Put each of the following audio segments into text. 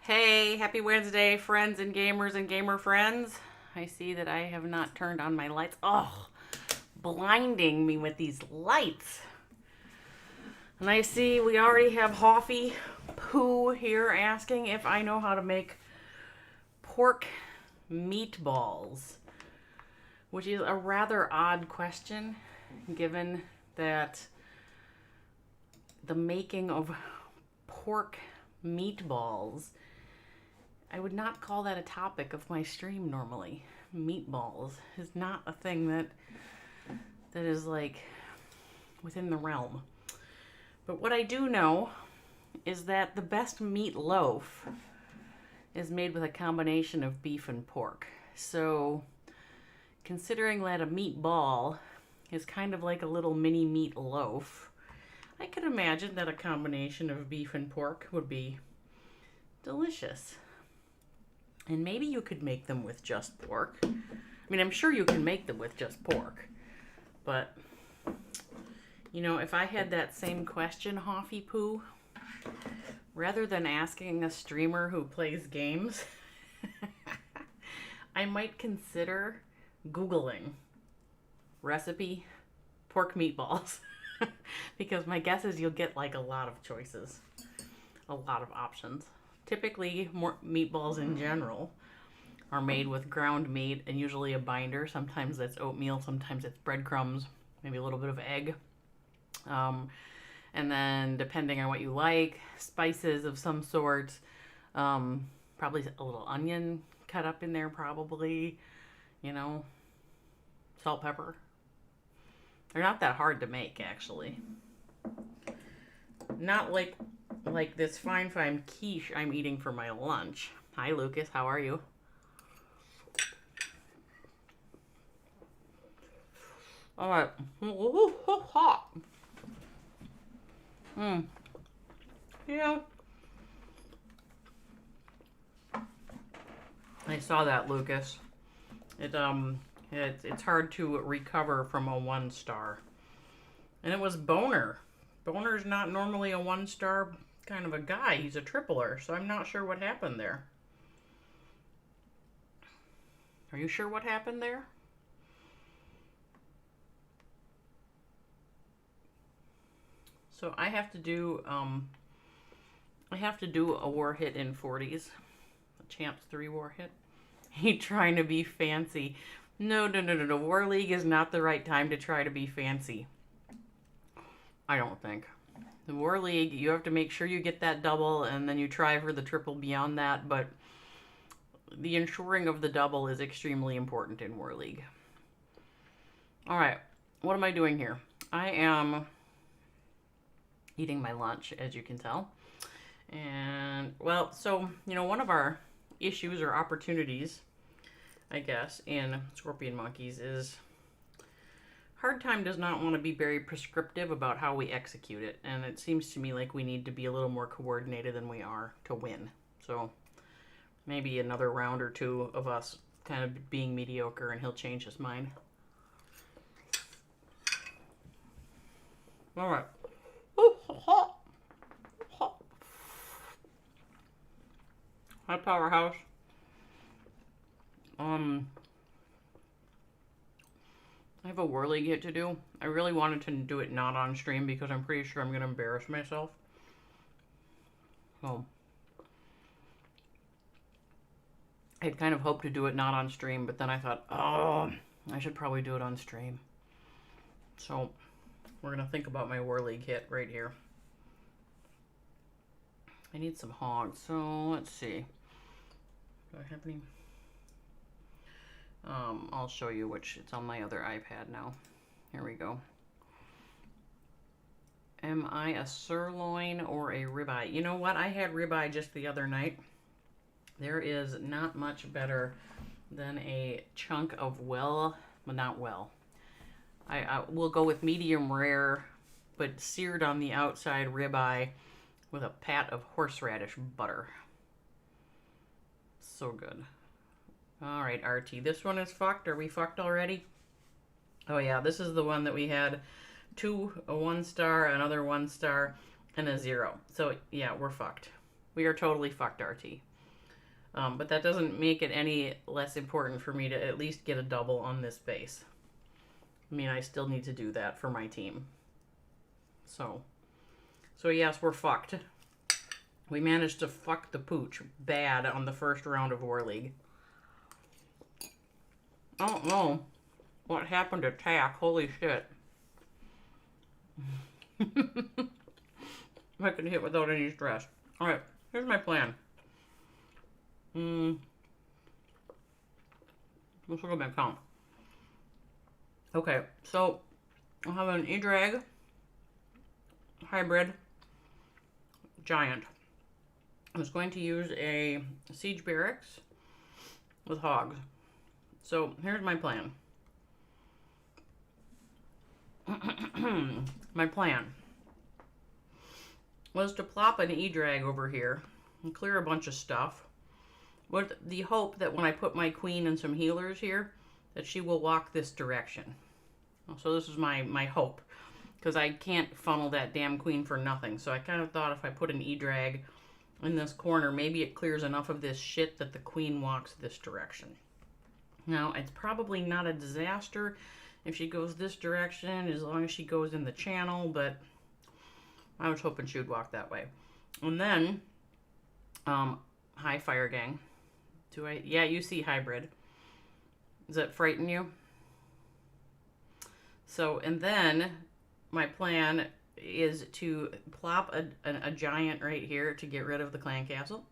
Hey, happy Wednesday, friends and gamers and gamer friends. I see that I have not turned on my lights. Oh, blinding me with these lights. And I see we already have Hoffy Poo here asking if I know how to make pork meatballs, which is a rather odd question given that the making of pork meatballs, I would not call that a topic of my stream normally. Meatballs is not a thing that is like within the realm. But what I do know is that the best meatloaf is made with a combination of beef and pork. So, considering that a meatball is kind of like a little mini meatloaf, I could imagine that a combination of beef and pork would be delicious. And maybe you could make them with just pork. I mean, I'm sure you can make them with just pork. But, you know, if I had that same question, Hoffy Poo, rather than asking a streamer who plays games, I might consider Googling recipe pork meatballs. Because my guess is you'll get like a lot of choices, a lot of options. Typically, more meatballs in general are made with ground meat and usually a binder. Sometimes that's oatmeal, sometimes it's breadcrumbs, maybe a little bit of egg. And then, depending on what you like, spices of some sort, probably a little onion cut up in there, probably, you know, salt, pepper. They're not that hard to make, actually. Not like this fine quiche I'm eating for my lunch. Hi, Lucas. How are you? All right. Ooh, hot. Yeah. I saw that, Lucas. It's hard to recover from a 1-star. And it was Boner. Boner's not normally a 1-star kind of a guy. He's a tripler, so I'm not sure what happened there. Are you sure what happened there? So I have to do a war hit in 40s. A Champs 3 war hit. He trying to be fancy. No. War League is not the right time to try to be fancy. I don't think. The War League, you have to make sure you get that double, and then you try for the triple beyond that, but the ensuring of the double is extremely important in War League. Alright, what am I doing here? I am eating my lunch, as you can tell. And, well, so, you know, one of our issues or opportunities, I guess, in Scorpion Monkeys is Hard Time does not want to be very prescriptive about how we execute it, and it seems to me like we need to be a little more coordinated than we are to win. So maybe another round or two of us kind of being mediocre and he'll change his mind. All right. Ooh, hot. Hot. Hi, Powerhouse. I have a War League hit to do. I really wanted to do it not on stream because I'm pretty sure I'm going to embarrass myself. So, I had kind of hoped to do it not on stream, but then I thought, oh, I should probably do it on stream. So, we're going to think about my War League hit right here. I need some hogs, so let's see. Do I have any? I'll show you which, it's on my other iPad now. Here we go. Am I a sirloin or a ribeye? You know what? I had ribeye just the other night. There is not much better than a chunk of I will go with medium rare, but seared on the outside ribeye with a pat of horseradish butter. So good. All right, RT. This one is fucked. Are we fucked already? Oh, yeah. This is the one that we had a 1-star, another 1-star, and a 0. So, yeah, we're fucked. We are totally fucked, RT. But that doesn't make it any less important for me to at least get a double on this base. I mean, I still need to do that for my team. So yes, we're fucked. We managed to fuck the pooch bad on the first round of War League. I don't know what happened to Tack. Holy shit. I can hit without any stress. Alright, here's my plan. Let's look at my count. Okay, so I'll have an E-Drag hybrid giant. I was going to use a siege barracks with hogs. So here's my plan. My plan was to plop an E-Drag over here and clear a bunch of stuff with the hope that when I put my queen and some healers here, that she will walk this direction. So this is my hope, because I can't funnel that damn queen for nothing. So I kind of thought if I put an E-Drag in this corner, maybe it clears enough of this shit that the queen walks this direction. Now, it's probably not a disaster if she goes this direction, as long as she goes in the channel, but I was hoping she would walk that way. And then, hi, Fire Gang. Yeah, you see hybrid. Does that frighten you? So, and then my plan is to plop a giant right here to get rid of the clan castle.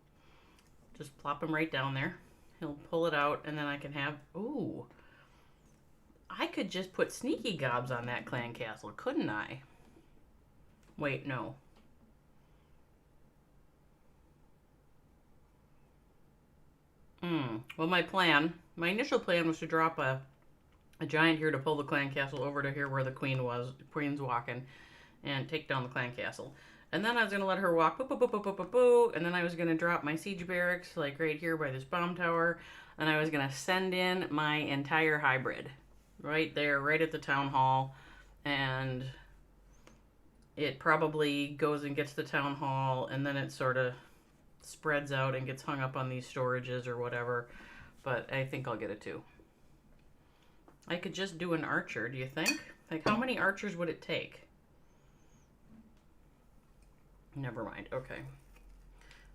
Just plop him right down there. He'll pull it out, and then I can have... Ooh. I could just put sneaky gobs on that clan castle, couldn't I? Wait, no. Well, my initial plan was to drop a giant here to pull the clan castle over to here where the queen's walking, and take down the clan castle. And then I was going to let her walk, boo, boo, boo, boo, boo, boo, boo, and then I was going to drop my siege barracks, like right here by this bomb tower, and I was going to send in my entire hybrid. Right there, right at the town hall, and it probably goes and gets the town hall, and then it sort of spreads out and gets hung up on these storages or whatever, but I think I'll get it too. I could just do an archer, do you think? Like, how many archers would it take? Never mind, okay.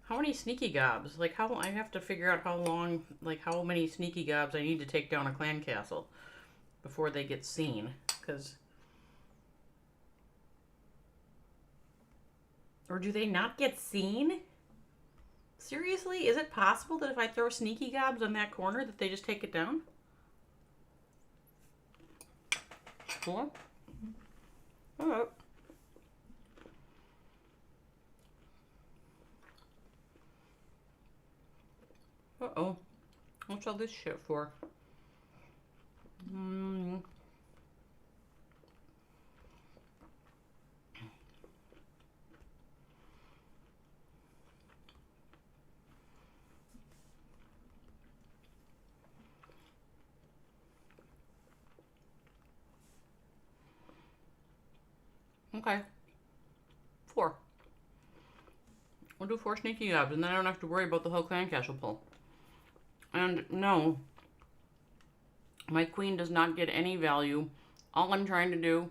How many sneaky gobs? Like, I have to figure out how long, like, how many sneaky gobs I need to take down a clan castle before they get seen, because... Or do they not get seen? Seriously? Is it possible that if I throw sneaky gobs on that corner that they just take it down? Cool. Alright. Uh-oh. What's all this shit for? Okay. 4. We'll do 4 sneaky gobs, and then I don't have to worry about the whole clan castle pull. And no, my queen does not get any value. All I'm trying to do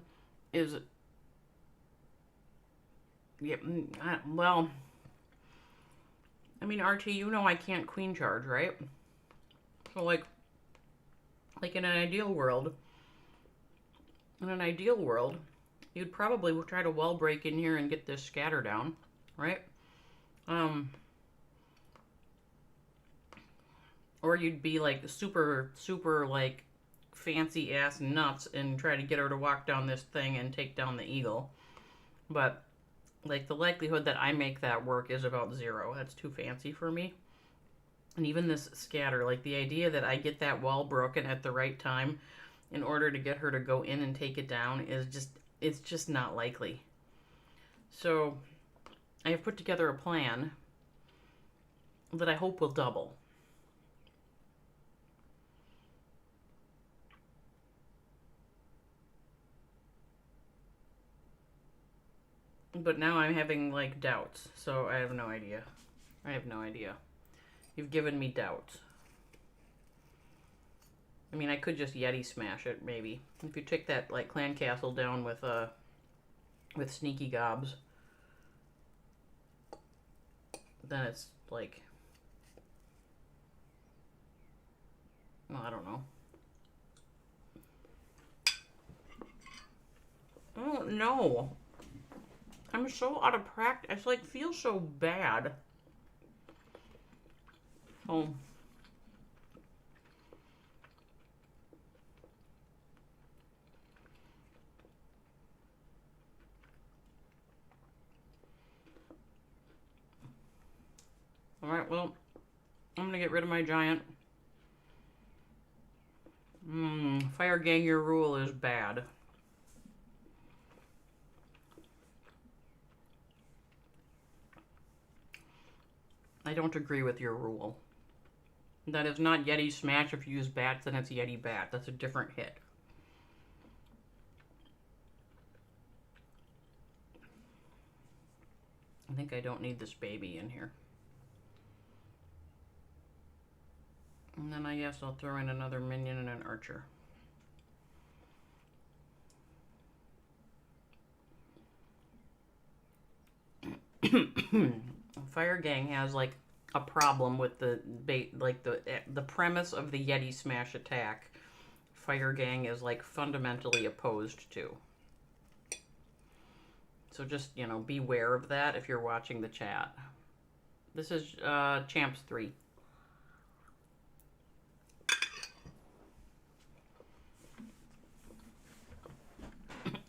is... Yeah, well... I mean, RT, you know I can't queen charge, right? So, like in an ideal world... you'd probably try to wall break in here and get this scatter down, right? Or you'd be like super, like fancy ass nuts and try to get her to walk down this thing and take down the eagle. But like the likelihood that I make that work is about 0. That's too fancy for me. And even this scatter, like the idea that I get that wall broken at the right time in order to get her to go in and take it down is it's just not likely. So I have put together a plan that I hope will double. But now I'm having like doubts, so I have no idea. You've given me doubts. I mean, I could just Yeti smash it, maybe. If you take that, like, Clan Castle down with Sneaky Gobs, then it's, like... Well, I don't know. Oh, no. I'm so out of practice. I, like, feel so bad. Oh. Alright, well, I'm gonna get rid of my giant. Fire Gang, your rule is bad. I don't agree with your rule. That is not Yeti Smash. If you use bats, then it's Yeti Bat. That's a different hit. I think I don't need this baby in here. And then I guess I'll throw in another minion and an archer. Fire Gang has like a problem with the premise of the Yeti Smash attack. Fire Gang is like fundamentally opposed to. So just, you know, beware of that if you're watching the chat. This is Champs 3.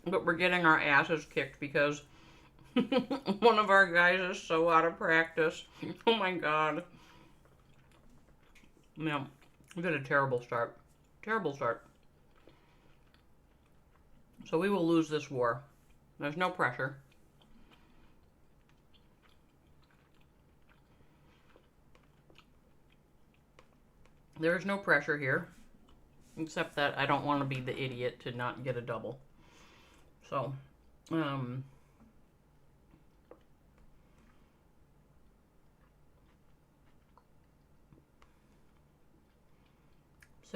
But we're getting our asses kicked because one of our guys is so out of practice. Oh my god. Yeah, we did a terrible start. Terrible start. So we will lose this war. There's no pressure. There's no pressure here. Except that I don't want to be the idiot to not get a double. So, so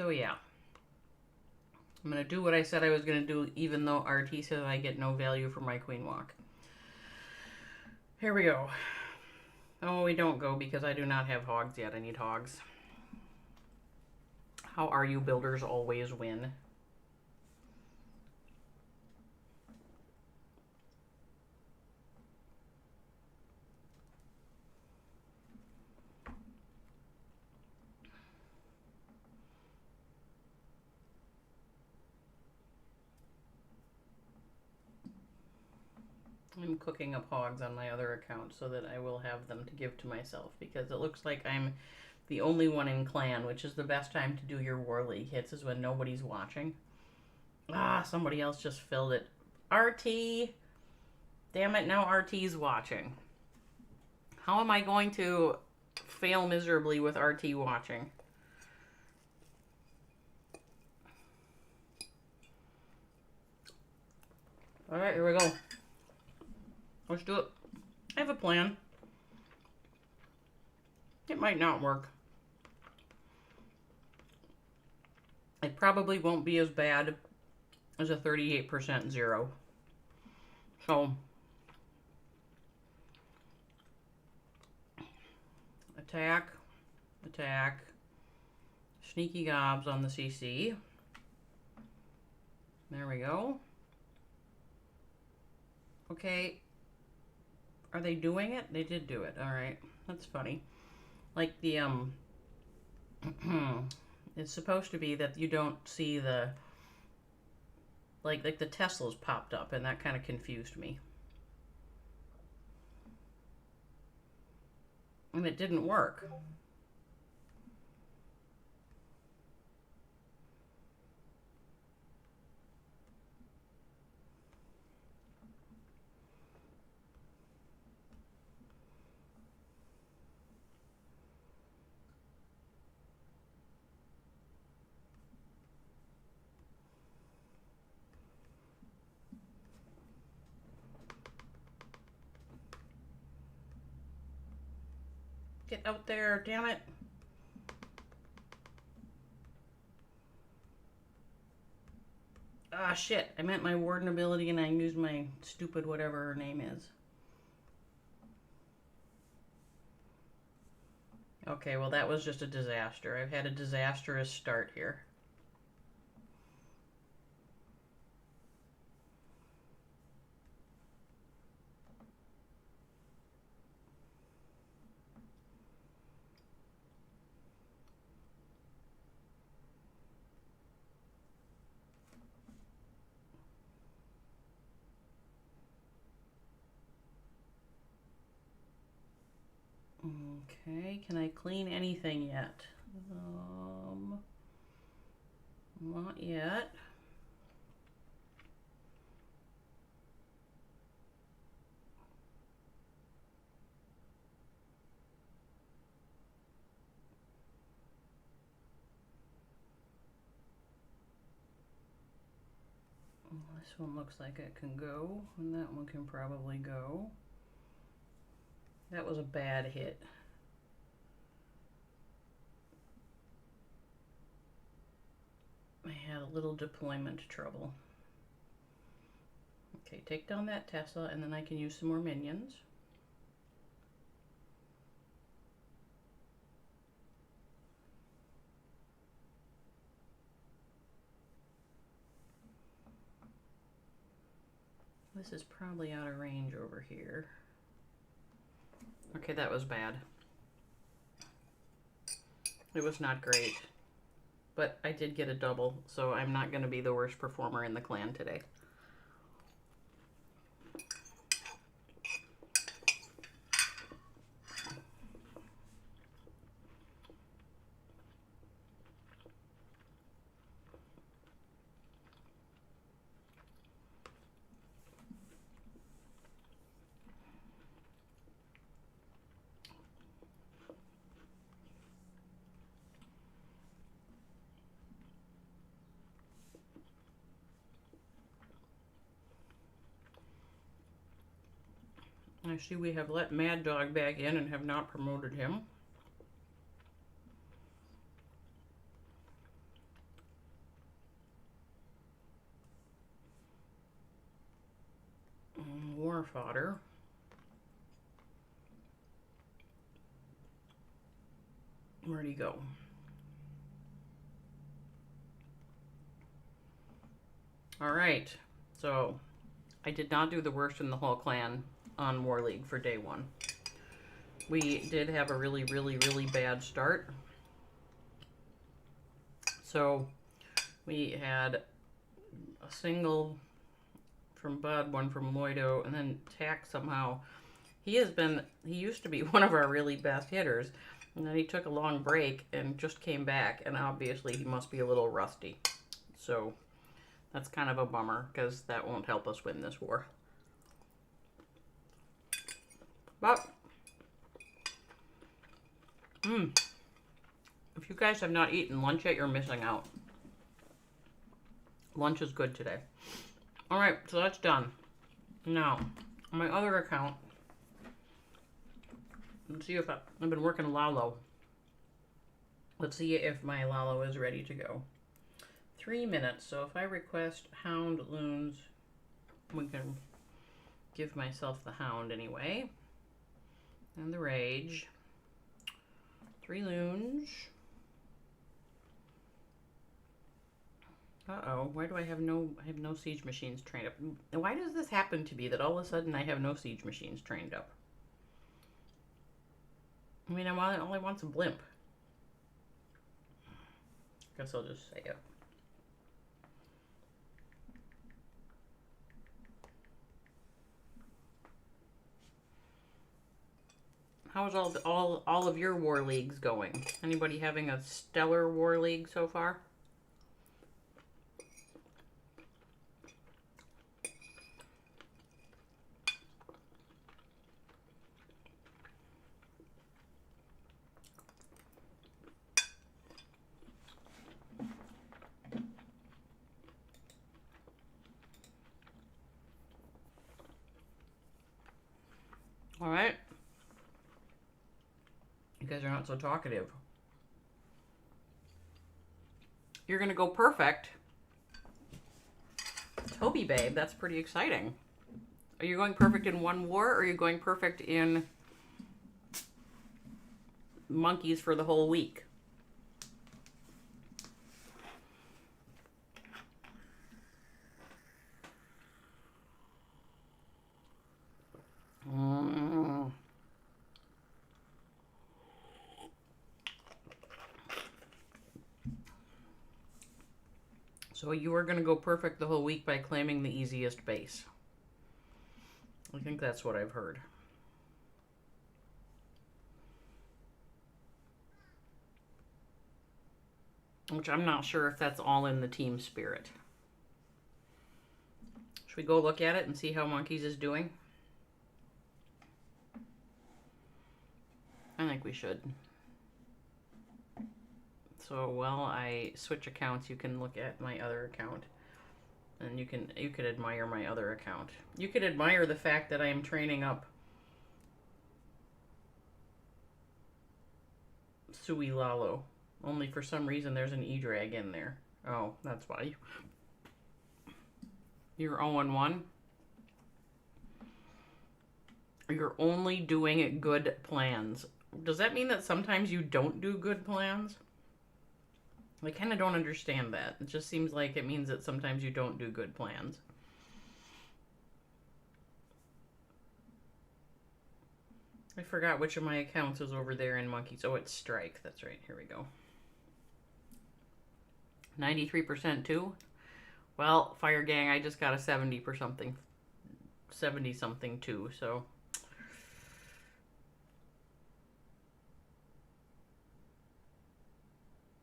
yeah. I'm going to do what I said I was going to do, even though RT says I get no value for my Queen Walk. Here we go. Oh, we don't go because I do not have hogs yet. I need hogs. How are you, builders always win? I'm cooking up hogs on my other account so that I will have them to give to myself, because it looks like I'm the only one in clan, which is the best time to do your War League hits, is when nobody's watching. Ah, somebody else just filled it. RT! Damn it, now RT's watching. How am I going to fail miserably with RT watching? Alright, here we go. Let's do it. I have a plan. It might not work. It probably won't be as bad as a 38% zero. So, attack, attack, Sneaky Gobs on the CC. There we go. Okay. Are they doing it? They did do it. All right. That's funny. Like the, it's supposed to be that you don't see the, like the Teslas popped up, and that kind of confused me. And it didn't work. Get out there, damn it. Ah, shit. I meant my warden ability and I used my stupid whatever her name is. Okay, well that was just a disaster. I've had a disastrous start here. Okay, can I clean anything yet? Not yet. This one looks like it can go, and that one can probably go. That was a bad hit. I had a little deployment trouble. Okay, take down that Tesla, and then I can use some more minions. This is probably out of range over here. Okay, that was bad. It was not great. But I did get a double, so I'm not going to be the worst performer in the clan today. I see we have let Mad Dog back in and have not promoted him. War fodder. Where'd he go? All right, so I did not do the worst in the whole clan on War League for day one. We did have a really, really, really bad start. So we had a single from Bud, one from Loido, and then Tack somehow. He used to be one of our really best hitters, and then he took a long break and just came back, and obviously he must be a little rusty. So that's kind of a bummer, because that won't help us win this war. But, if you guys have not eaten lunch yet, you're missing out. Lunch is good today. Alright, so that's done. Now, on my other account, let's see if I've been working Lalo. Let's see if my Lalo is ready to go. 3 minutes, so if I request Hound Loons, we can give myself the Hound anyway. And the Rage. 3 Loons. Uh-oh, why do I have no siege machines trained up? Why does this happen to be that all of a sudden I have no siege machines trained up? I mean, all I want's a blimp. Guess I'll just say it. How's all of your war leagues going? Anybody having a stellar war league so far? All right. You guys are not so talkative. You're going to go perfect. Toby, babe, that's pretty exciting. Are you going perfect in one war, or are you going perfect in monkeys for the whole week? So you are going to go perfect the whole week by claiming the easiest base. I think that's what I've heard. Which I'm not sure if that's all in the team spirit. Should we go look at it and see how Monkeys is doing? I think we should. So while I switch accounts, you can look at my other account. And you could admire my other account. You could admire the fact that I am training up Sui Lalo. Only for some reason there's an E-Drag in there. Oh, that's why. You're 0-1. You're only doing good plans. Does that mean that sometimes you don't do good plans? I kind of don't understand that. It just seems like it means that sometimes you don't do good plans. I forgot which of my accounts is over there in Monkeys. Oh, it's Strike. That's right. Here we go. 93% too? Well, Fire Gang, I just got a 70 for something. 70 something too, so...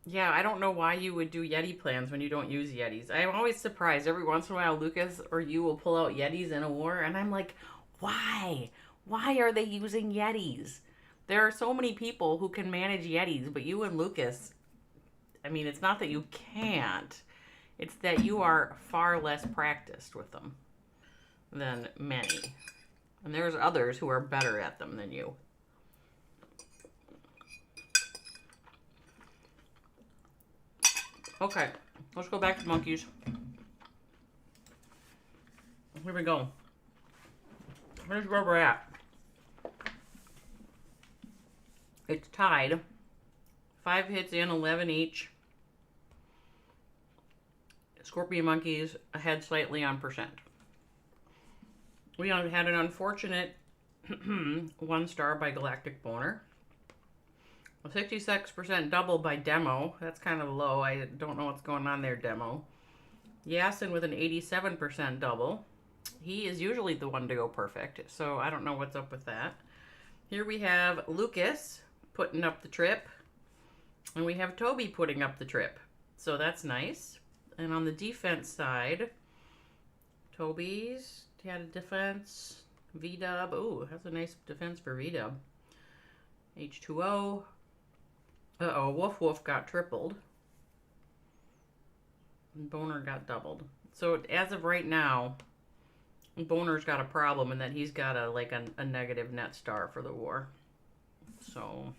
Yeah, I don't know why you would do Yeti plans when you don't use Yetis. I'm always surprised. Every once in a while, Lucas or you will pull out Yetis in a war, and I'm like, why? Why are they using Yetis? There are so many people who can manage Yetis, but you and Lucas, I mean, it's not that you can't. It's that you are far less practiced with them than many. And there's others who are better at them than you. Okay, let's go back to Monkeys. Here we go. Here's where we're at. It's tied. 5 hits in, 11 each. Scorpion Monkeys ahead slightly on percent. We had an unfortunate 1 star by Galactic Boner. A 66% double by Demo. That's kind of low. I don't know what's going on there, Demo. Yasin with an 87% double. He is usually the one to go perfect, so I don't know what's up with that. Here we have Lucas putting up the trip. And we have Toby putting up the trip. So that's nice. And on the defense side, Toby's had a defense. V-Dub. Ooh, that's a nice defense for V-Dub. H2O. Uh-oh, Woof Woof got tripled. And Boner got doubled. So as of right now, Boner's got a problem in that he's got a negative net star for the war. So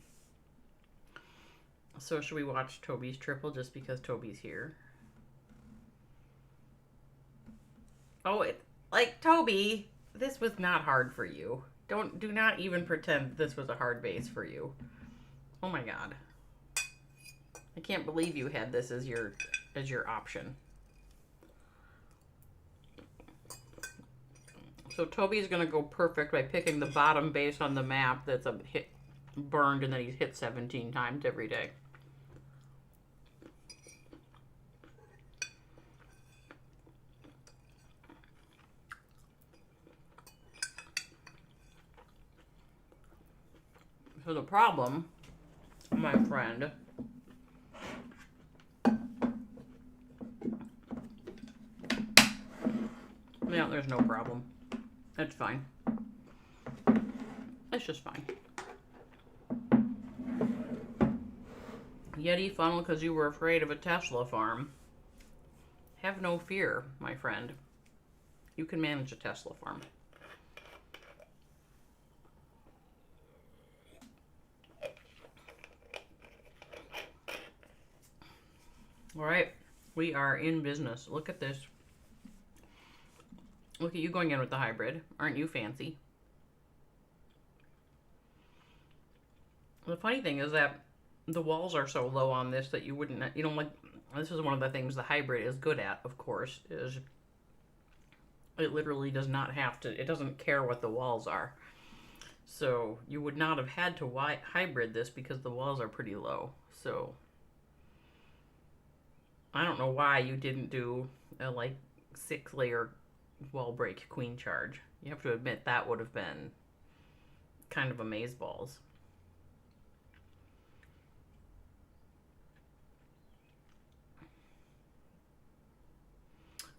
should we watch Toby's triple just because Toby's here? Oh, Toby, this was not hard for you. Do not even pretend this was a hard base for you. Oh my god. I can't believe you had this as your option. So Toby's gonna go perfect by picking the bottom base on the map that's a hit burned and then he's hit 17 times every day. So the problem, my friend, yeah, there's no problem. It's fine. It's just fine. Yeti funnel because you were afraid of a Tesla farm. Have no fear, my friend. You can manage a Tesla farm. All right. We are in business. Look at this. Look at you going in with the hybrid. Aren't you fancy? The funny thing is that the walls are so low on this that you wouldn't, like, this is one of the things the hybrid is good at, of course, is it literally does not have to, it doesn't care what the walls are. So you would not have had to hybrid this because the walls are pretty low. So I don't know why you didn't do a, like, 6-layer wall break queen charge. You have to admit that would have been kind of amazeballs.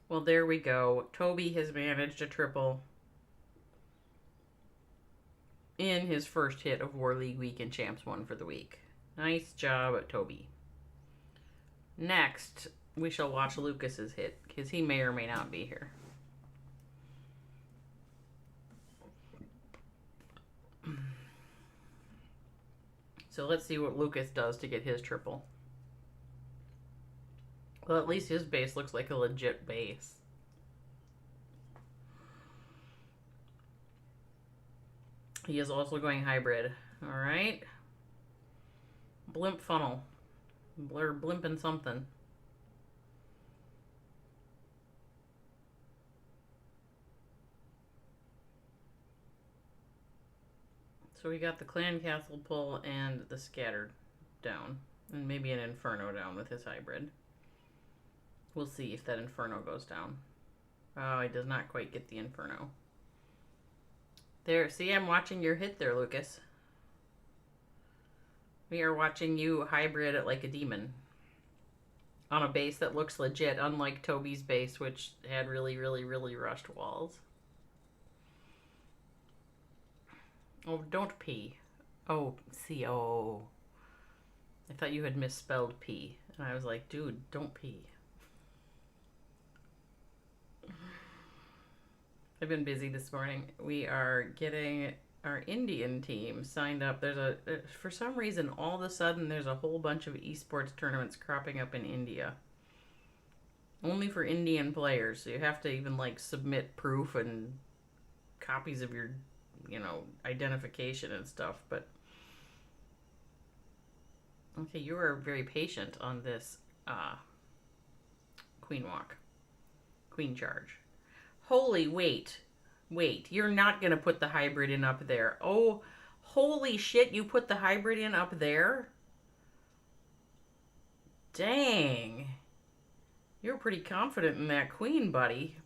Well, there we go. Toby has managed a triple in his first hit of War League Weekend Champs 1 for the week. Nice job, Toby. Next, we shall watch Lucas's hit, because he may or may not be here. So let's see what Lucas does to get his triple. Well, at least his base looks like a legit base. He is also going hybrid. All right. Blimp funnel. We're blimping something. So we got the clan castle pull and the scattered down. And maybe an inferno down with his hybrid. We'll see if that inferno goes down. Oh, he does not quite get the inferno. There, see, I'm watching your hit there, Lucas. We are watching you hybrid it like a demon. On a base that looks legit, unlike Toby's base, which had really, really, really rushed walls. Oh, don't pee. Oh, C-O. I thought you had misspelled pee. And I was like, dude, don't pee. I've been busy this morning. We are getting our Indian team signed up. There's for some reason, all of a sudden, there's a whole bunch of esports tournaments cropping up in India. Only for Indian players. So you have to even, like, submit proof and copies of your, identification and stuff. But, okay, you are very patient on this queen walk. Queen charge. Holy, wait, you're not going to put the hybrid in up there. Oh, holy shit, you put the hybrid in up there? Dang. You're pretty confident in that queen, buddy.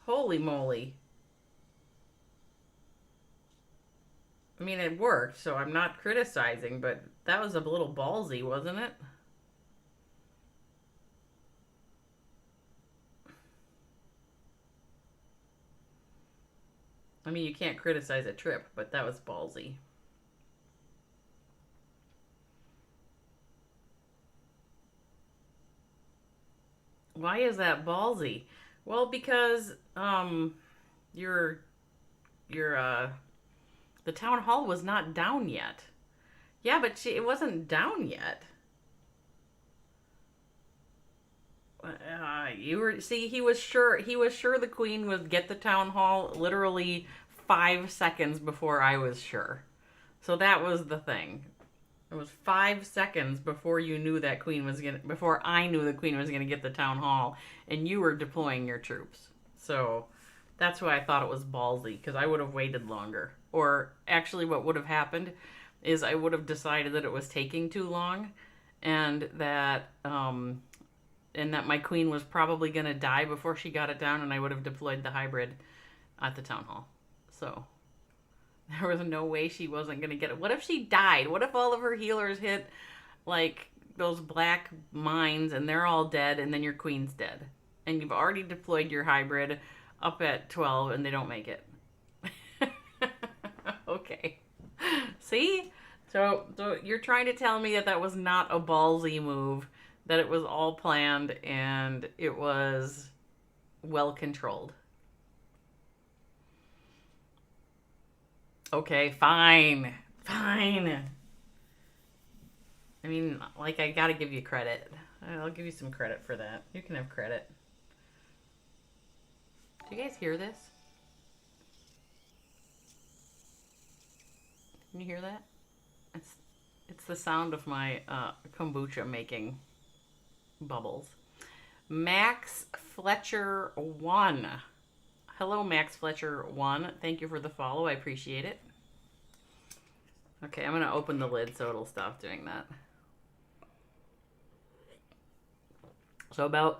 Holy moly. I mean, it worked, so I'm not criticizing, but that was a little ballsy, wasn't it? I mean, you can't criticize a trip, but that was ballsy. Why is that ballsy? Well, because your the town hall was not down yet. Yeah, but it wasn't down yet. He was sure the queen would get the town hall literally 5 seconds before I was sure. So that was the thing. It was 5 seconds before you knew that before I knew the queen was gonna get the town hall, and you were deploying your troops. So that's why I thought it was ballsy, because I would have waited longer. Or actually, what would have happened is I would have decided that it was taking too long, and that my queen was probably going to die before she got it down, and I would have deployed the hybrid at the town hall. So there was no way she wasn't going to get it. What if she died? What if all of her healers hit, like, those black mines, and they're all dead, and then your queen's dead? And you've already deployed your hybrid up at 12, and they don't make it. Okay. See? So you're trying to tell me that was not a ballsy move, that it was all planned and it was well controlled. Okay, fine. I mean, like, I gotta give you credit. I'll give you some credit for that. You can have credit. Do you guys hear this? Can you hear that? It's it's the sound of my kombucha making bubbles. Max Fletcher 1. Hello, Max Fletcher 1. Thank you for the follow. I appreciate it. Okay, I'm going to open the lid so it'll stop doing that. So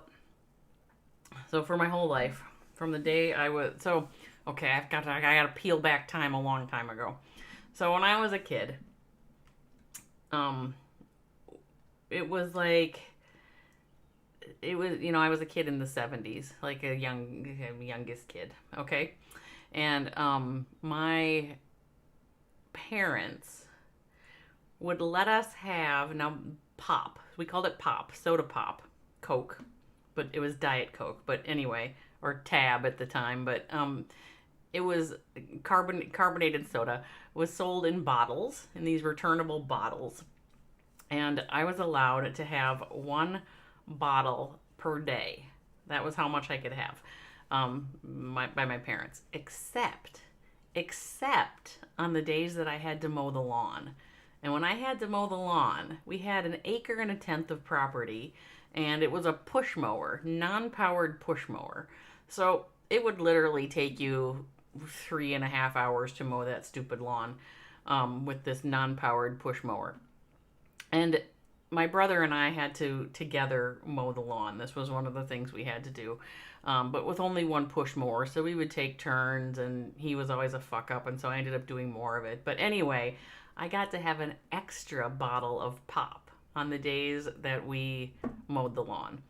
for my whole life, from the day I was, okay, I got to peel back time a long time ago. So when I was a kid, it was like, I was a kid in the 70s, like a youngest kid, okay? And my parents would let us have, now, pop. We called it pop, soda pop, Coke, but it was Diet Coke, but anyway, or Tab at the time, but it was carbonated soda, was sold in bottles, in these returnable bottles. And I was allowed to have one bottle per day. That was how much I could have by my parents, except on the days that I had to mow the lawn. And when I had to mow the lawn, we had 1.1 acres of property, and it was a push mower, non-powered push mower. So it would literally take you 3.5 hours to mow that stupid lawn with this non-powered push mower. And my brother and I had to together mow the lawn. This was one of the things we had to do, but with only one push mower. So we would take turns, and he was always a fuck up, and so I ended up doing more of it. But anyway, I got to have an extra bottle of pop on the days that we mowed the lawn.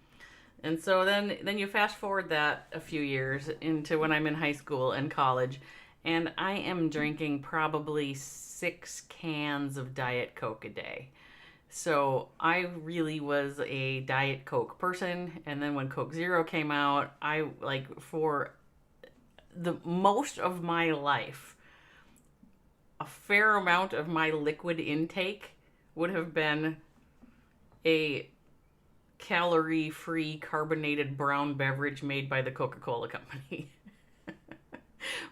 And so then you fast forward that a few years into when I'm in high school and college, and I am drinking probably 6 cans of Diet Coke a day. So I really was a Diet Coke person. And then when Coke Zero came out, I, like, for the most of my life, a fair amount of my liquid intake would have been a calorie-free carbonated brown beverage made by the Coca-Cola Company.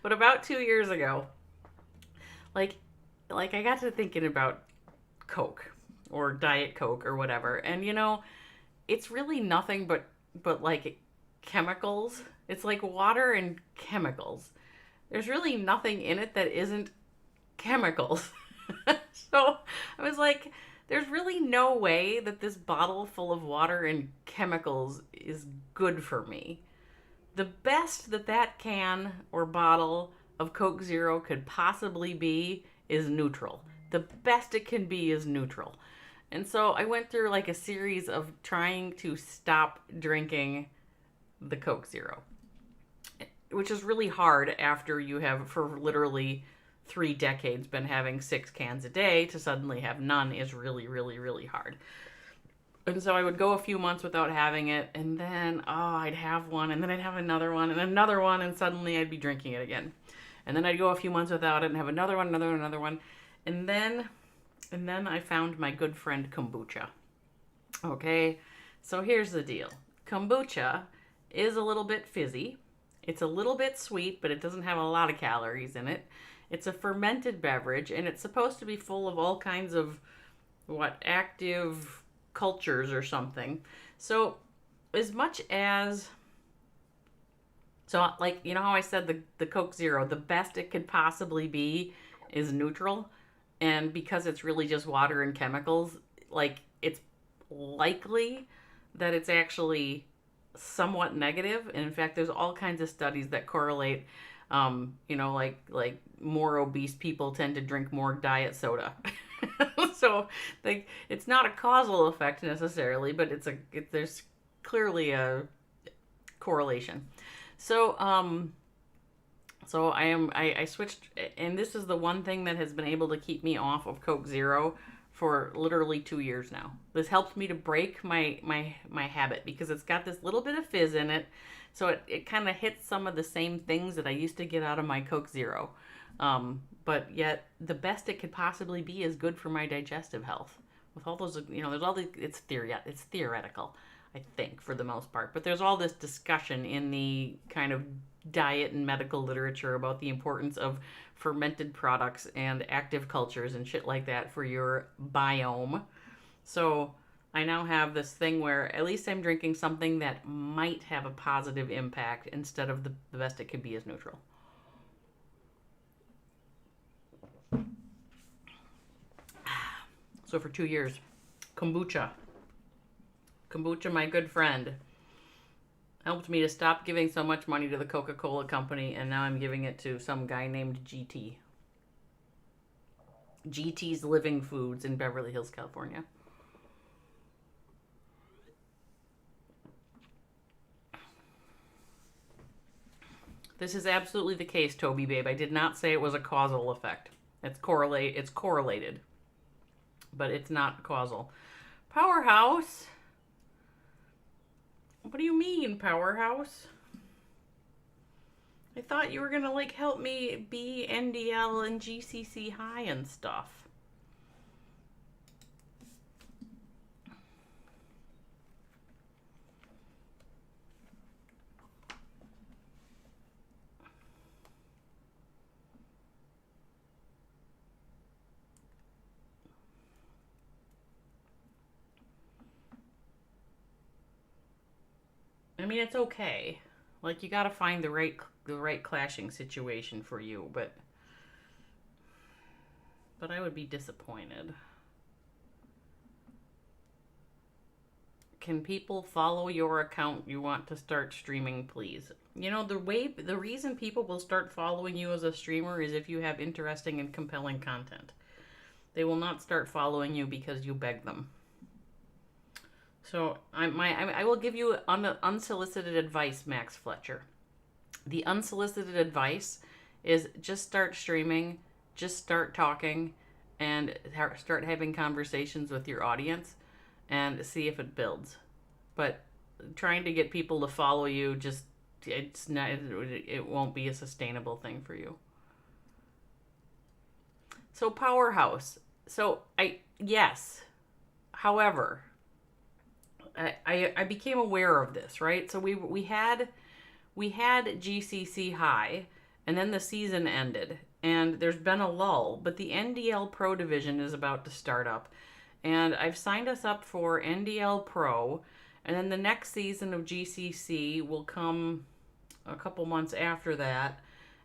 But about 2 years ago, like I got to thinking about Coke or Diet Coke or whatever, and it's really nothing but like chemicals. It's like water and chemicals. There's really nothing in it that isn't chemicals. So I was like, there's really no way that this bottle full of water and chemicals is good for me. The best that can or bottle of Coke Zero could possibly be is neutral. The best it can be is neutral. And so I went through like a series of trying to stop drinking the Coke Zero, which is really hard after you have, for literally 3 decades, been having 6 cans a day. To suddenly have none is really, really, really hard. And so I would go a few months without having it, and then, I'd have one, and then I'd have another one, and suddenly I'd be drinking it again. And then I'd go a few months without it and have another one. And then I found my good friend kombucha. Okay, so here's the deal. Kombucha is a little bit fizzy. It's a little bit sweet, but it doesn't have a lot of calories in it. It's a fermented beverage, and it's supposed to be full of all kinds of, active cultures or something. So as much as, how I said the Coke Zero, the best it could possibly be is neutral. And because it's really just water and chemicals, it's likely that it's actually somewhat negative. And in fact, there's all kinds of studies that correlate, like more obese people tend to drink more diet soda. So it's not a causal effect necessarily, but there's clearly a correlation. So I switched, and this is the one thing that has been able to keep me off of Coke Zero for literally 2 years now. This helped me to break my habit because it's got this little bit of fizz in it. So it kind of hits some of the same things that I used to get out of my Coke Zero. But yet the best it could possibly be is good for my digestive health, with all those, there's all the, it's theoretical, I think, for the most part. But there's all this discussion in the kind of diet and medical literature about the importance of fermented products and active cultures and shit like that for your biome. So I now have this thing where at least I'm drinking something that might have a positive impact instead of the best it could be is neutral. So for 2 years, kombucha, my good friend, helped me to stop giving so much money to the Coca-Cola company, and now I'm giving it to some guy named GT. GT's Living Foods in Beverly Hills, California. This is absolutely the case, Toby Babe. I did not say it was a causal effect. It's correlated, but it's not causal. Powerhouse? What do you mean, Powerhouse? I thought you were gonna like help me be NDL and GCC high and stuff. I mean, it's okay. Like, you gotta find the right clashing situation for you, but I would be disappointed. Can people follow your account you want to start streaming, please? The reason people will start following you as a streamer is if you have interesting and compelling content. They will not start following you because you beg them. So I will give you unsolicited advice, Max Fletcher. The unsolicited advice is just start streaming, just start talking, and start having conversations with your audience, and see if it builds. But trying to get people to follow you, it won't be a sustainable thing for you. So Powerhouse. Yes. However, I became aware of this, right? So we had GCC high, and then the season ended, and there's been a lull, but the NDL Pro division is about to start up, and I've signed us up for NDL Pro, and then the next season of GCC will come a couple months after that,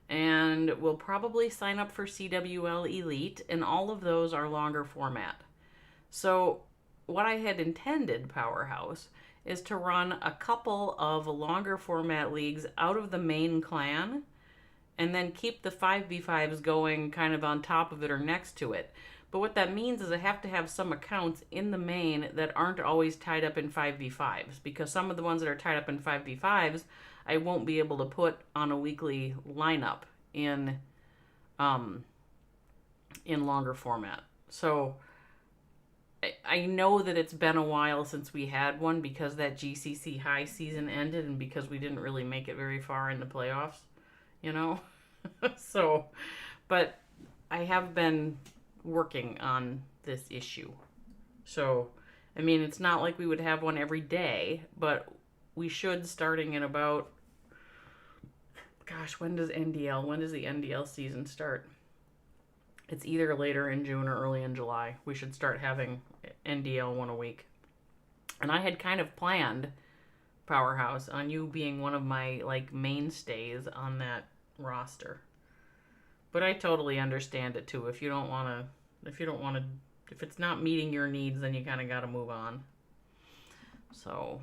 and we'll probably sign up for CWL Elite, and all of those are longer format. So what I had intended, Powerhouse, is to run a couple of longer format leagues out of the main clan and then keep the 5v5s going kind of on top of it or next to it. But what that means is I have to have some accounts in the main that aren't always tied up in 5v5s, because some of the ones that are tied up in 5v5s I won't be able to put on a weekly lineup in longer format. So I know that it's been a while since we had one because that GCC high season ended and because we didn't really make it very far in the playoffs, So, but I have been working on this issue. So, I mean, it's not like we would have one every day, but we should, starting in about, when does the NDL season start? It's either later in June or early in July. We should start having NDL one a week. And I had kind of planned, Powerhouse, on you being one of my mainstays on that roster. But I totally understand it too. If it's not meeting your needs, then you kind of got to move on. So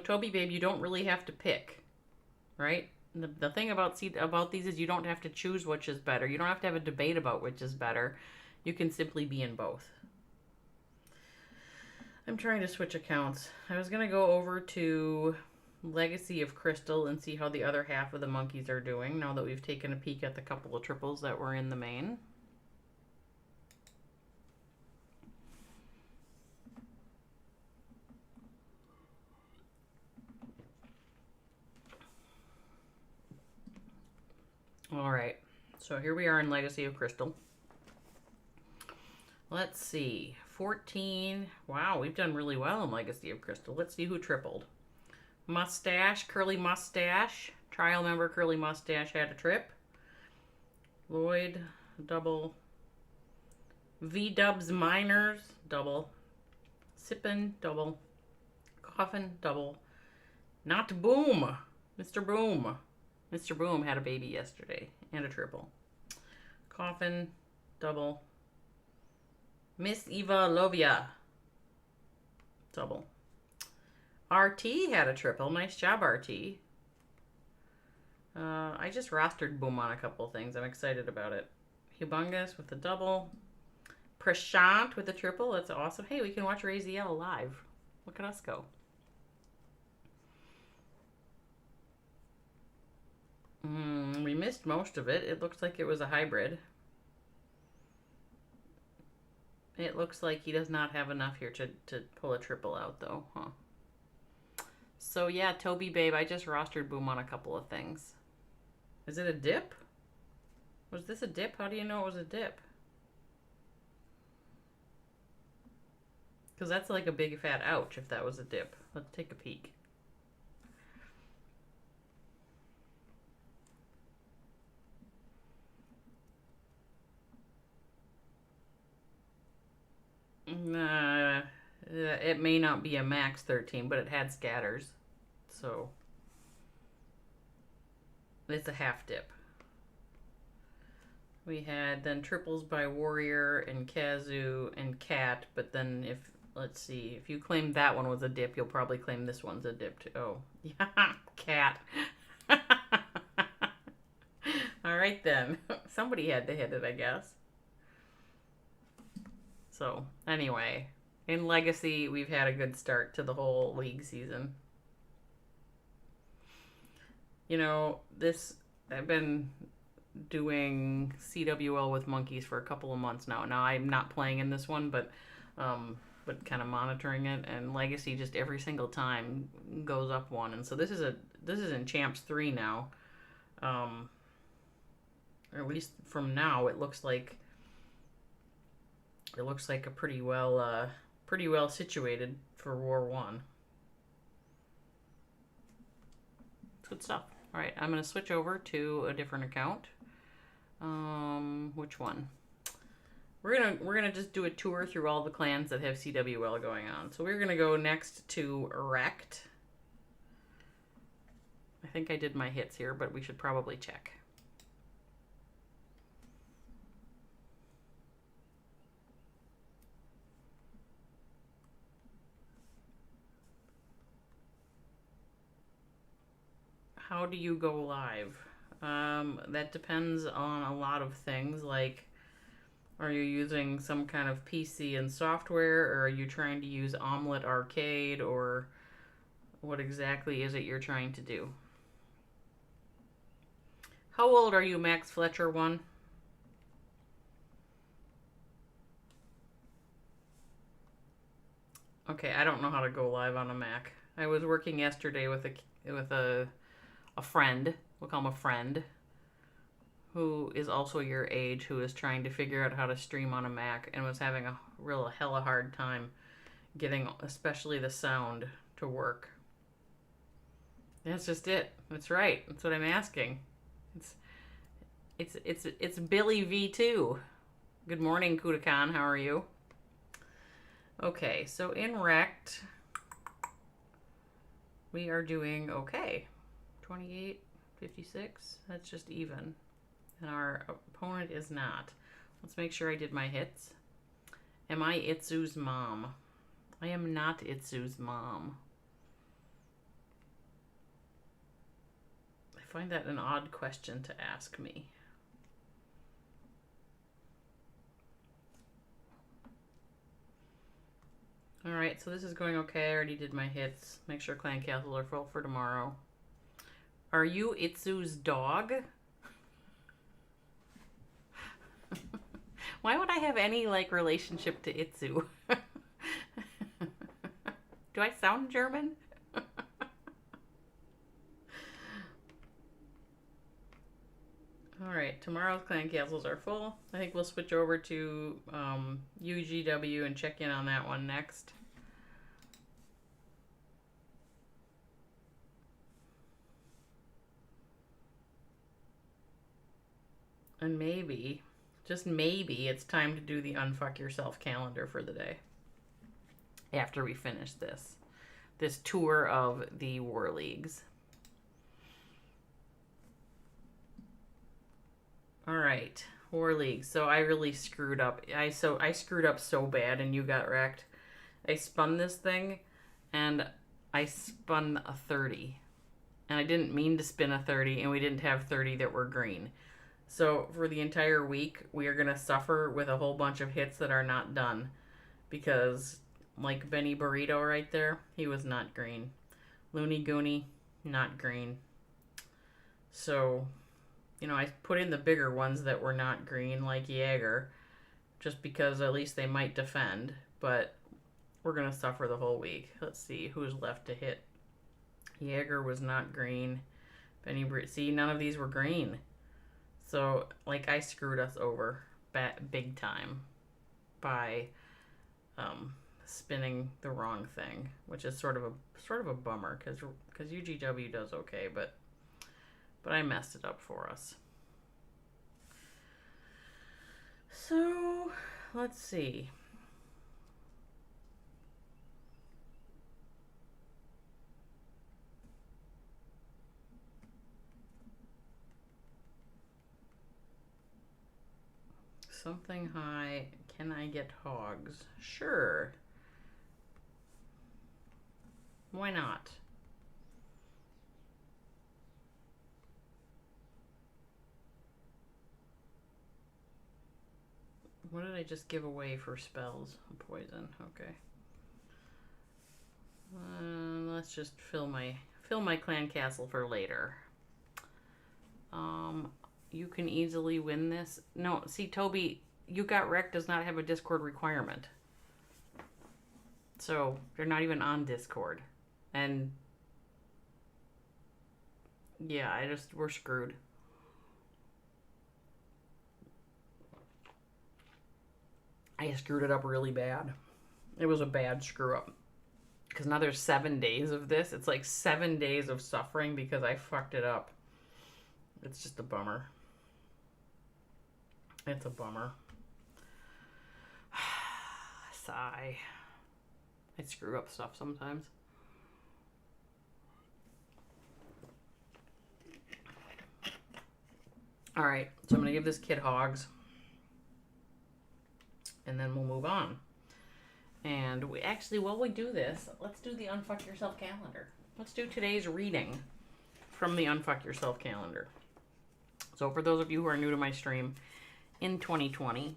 Toby Babe, you don't really have to pick, right? The thing about these is you don't have to choose which is better. You don't have to have a debate about which is better. You can simply be in both. I'm trying to switch accounts. I was going to go over to Legacy of Crystal and see how the other half of the monkeys are doing now that we've taken a peek at the couple of triples that were in the main. All right. So here we are in Legacy of Crystal. Let's see. 14. Wow, we've done really well in Legacy of Crystal. Let's see who tripled. Mustache, Curly Mustache. Trial member Curly Mustache had a trip. Lloyd, double. V-Dubs Miners, double. Sippin, double. Coffin, double. Not Boom. Mr. Boom. Mr. Boom had a baby yesterday and a triple. Coffin, double. Miss Eva Lovia, double. RT had a triple. Nice job, RT. I just rostered Boom on a couple things. I'm excited about it. Humongous with a double. Prashant with a triple. That's awesome. Hey, we can watch Raziel live. Look at us go. We missed most of it. It looks like it was a hybrid. It looks like he does not have enough here to pull a triple out, though, huh? So, yeah, Toby Babe, I just rostered Boom on a couple of things. Is it a dip? Was this a dip? How do you know it was a dip? Because that's like a big fat ouch if that was a dip. Let's take a peek. It may not be a max 13, but it had scatters. So it's a half dip. We had then triples by Warrior and Kazu and Cat, but then if, let's see, if you claim that one was a dip, you'll probably claim this one's a dip too. Oh, yeah, Cat. All right then. Somebody had to hit it, I guess. So, anyway, in Legacy, we've had a good start to the whole league season. You know, I've been doing CWL with monkeys for a couple of months now. Now, I'm not playing in this one, but kind of monitoring it, and Legacy just every single time goes up one. And so this is in Champs 3 now. Or at least from now, it looks like a pretty well situated for War 1. It's good stuff. All right, I'm going to switch over to a different account. Which one? We're gonna just do a tour through all the clans that have CWL going on. So we're gonna go next to Wrecked. I think I did my hits here, but we should probably check. How do you go live? That depends on a lot of things, like, are you using some kind of PC and software, or are you trying to use Omelette Arcade, or what exactly is it you're trying to do? How old are you, Max Fletcher 1? Okay, I don't know how to go live on a Mac. I was working yesterday with a friend, we'll call him a friend, who is also your age, who is trying to figure out how to stream on a Mac and was having a real hella hard time getting especially the sound to work. That's just it. That's right. That's what I'm asking. It's Billy V2. Good morning, Kudakan. How are you? Okay, so in Wrecked, we are doing okay. 28, 56. That's just even. And our opponent is not. Let's make sure I did my hits. Am I Itsu's mom? I am not Itsu's mom. I find that an odd question to ask me. Alright, so this is going okay. I already did my hits. Make sure Clan Castle are full for tomorrow. Are you Itsu's dog? Why would I have any, like, relationship to Itsu? Do I sound German? All right, tomorrow's clan castles are full. I think we'll switch over to UGW and check in on that one next. And maybe, just maybe, it's time to do the Unfuck Yourself calendar for the day. After we finish this tour of the War Leagues. All right, War Leagues. So I really screwed up. I screwed up so bad, and you got wrecked. I spun this thing, and I spun a 30. And I didn't mean to spin a 30, and we didn't have 30 that were green. So for the entire week, we are going to suffer with a whole bunch of hits that are not done. Because, like Benny Burrito right there, he was not green. Looney Goonie, not green. So, you know, I put in the bigger ones that were not green, like Jaeger, just because at least they might defend. But we're going to suffer the whole week. Let's see who's left to hit. Jaeger was not green. See, none of these were green. So, like, I screwed us over big time by spinning the wrong thing, which is sort of a bummer because UGW does okay, but I messed it up for us. So, let's see. Something high. Can I get hogs? Sure. Why not? What did I just give away for spells? Poison. Okay. Let's just fill my clan castle for later. You can easily win this. No, see, Toby, You Got Wrecked does not have a Discord requirement. So, they're not even on Discord. And, yeah, we're screwed. I screwed it up really bad. It was a bad screw up. Because now there's 7 days of this. It's like 7 days of suffering because I fucked it up. It's just a bummer. It's a bummer. Sigh. I screw up stuff sometimes. Alright, so I'm going to give this kid hogs. And then we'll move on. And while we do this, let's do the Unfuck Yourself calendar. Let's do today's reading from the Unfuck Yourself calendar. So for those of you who are new to my stream, in 2020,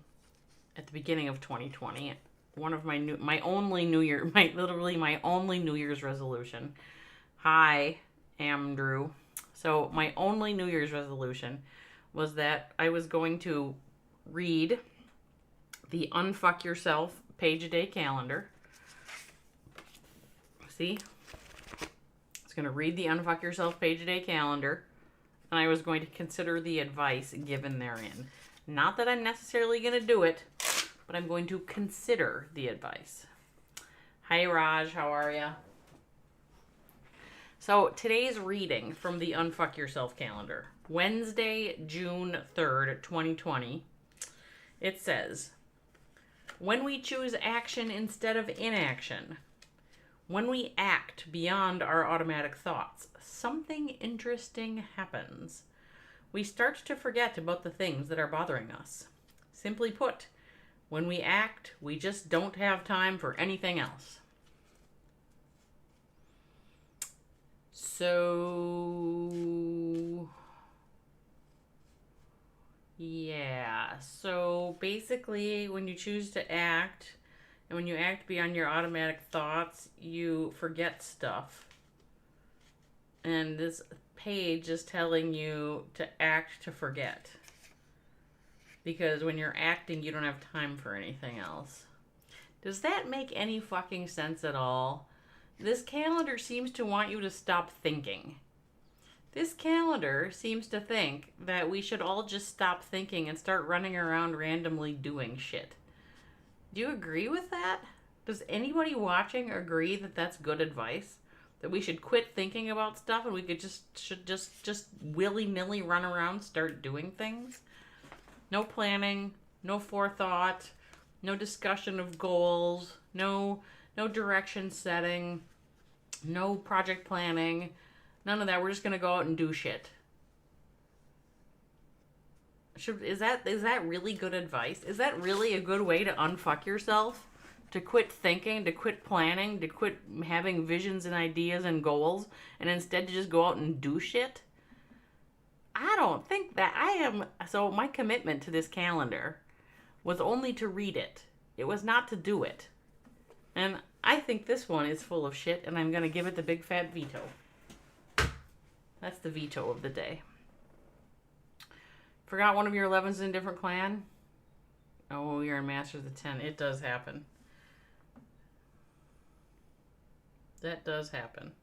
at the beginning of 2020, one of my only New Year's resolution. Hi, Andrew. So my only New Year's resolution was that I was going to read the Unfuck Yourself page a day calendar. See? I was going to read the Unfuck Yourself page a day calendar, and I was going to consider the advice given therein. Not that I'm necessarily going to do it, but I'm going to consider the advice. Hi, Raj. How are ya? So today's reading from the Unfuck Yourself calendar, Wednesday, June 3rd, 2020, it says, when we choose action instead of inaction, when we act beyond our automatic thoughts, something interesting happens. We start to forget about the things that are bothering us. Simply put, when we act, we just don't have time for anything else. So, yeah. So basically, when you choose to act, and when you act beyond your automatic thoughts, you forget stuff. And this page is telling you to act to forget. Because when you're acting, you don't have time for anything else. Does that make any fucking sense at all? This calendar seems to want you to stop thinking. This calendar seems to think that we should all just stop thinking and start running around randomly doing shit. Do you agree with that? Does anybody watching agree that that's good advice? That we should quit thinking about stuff and we should just willy-nilly run around, start doing things? No planning, no forethought, no discussion of goals, no direction setting, no project planning, none of that. We're just gonna go out and do shit. Is that really good advice? Is that really a good way to unfuck yourself? To quit thinking, to quit planning, to quit having visions and ideas and goals, and instead to just go out and do shit? I don't think that so my commitment to this calendar was only to read it. It was not to do it. And I think this one is full of shit, and I'm going to give it the big fat veto. That's the veto of the day. Forgot one of your 11s in a different clan? Oh, you're in Masters of 10. It does happen. That does happen.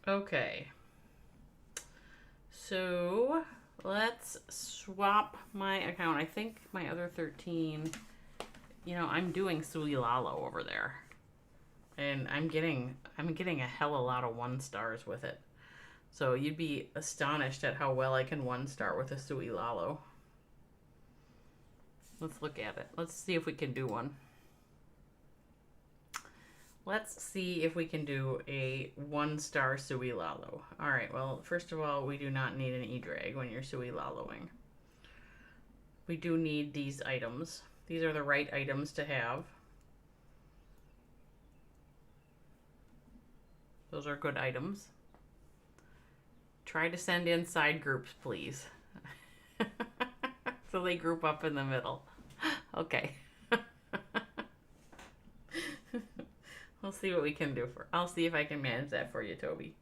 Okay. So let's swap my account. I think my other 13, I'm doing Suilalo over there. And I'm getting a hell of a lot of 1-stars with it. So you'd be astonished at how well I can 1-star with a Suilalo. Let's look at it. Let's see if we can do one. Let's see if we can do a 1-star Suilalo. Alright, well, first of all, we do not need an E-drag when you're Suilaloing. We do need these items. These are the right items to have. Those are good items. Try to send in side groups, please. So they group up in the middle. Okay. We'll see what we can do I'll see if I can manage that for you, Toby.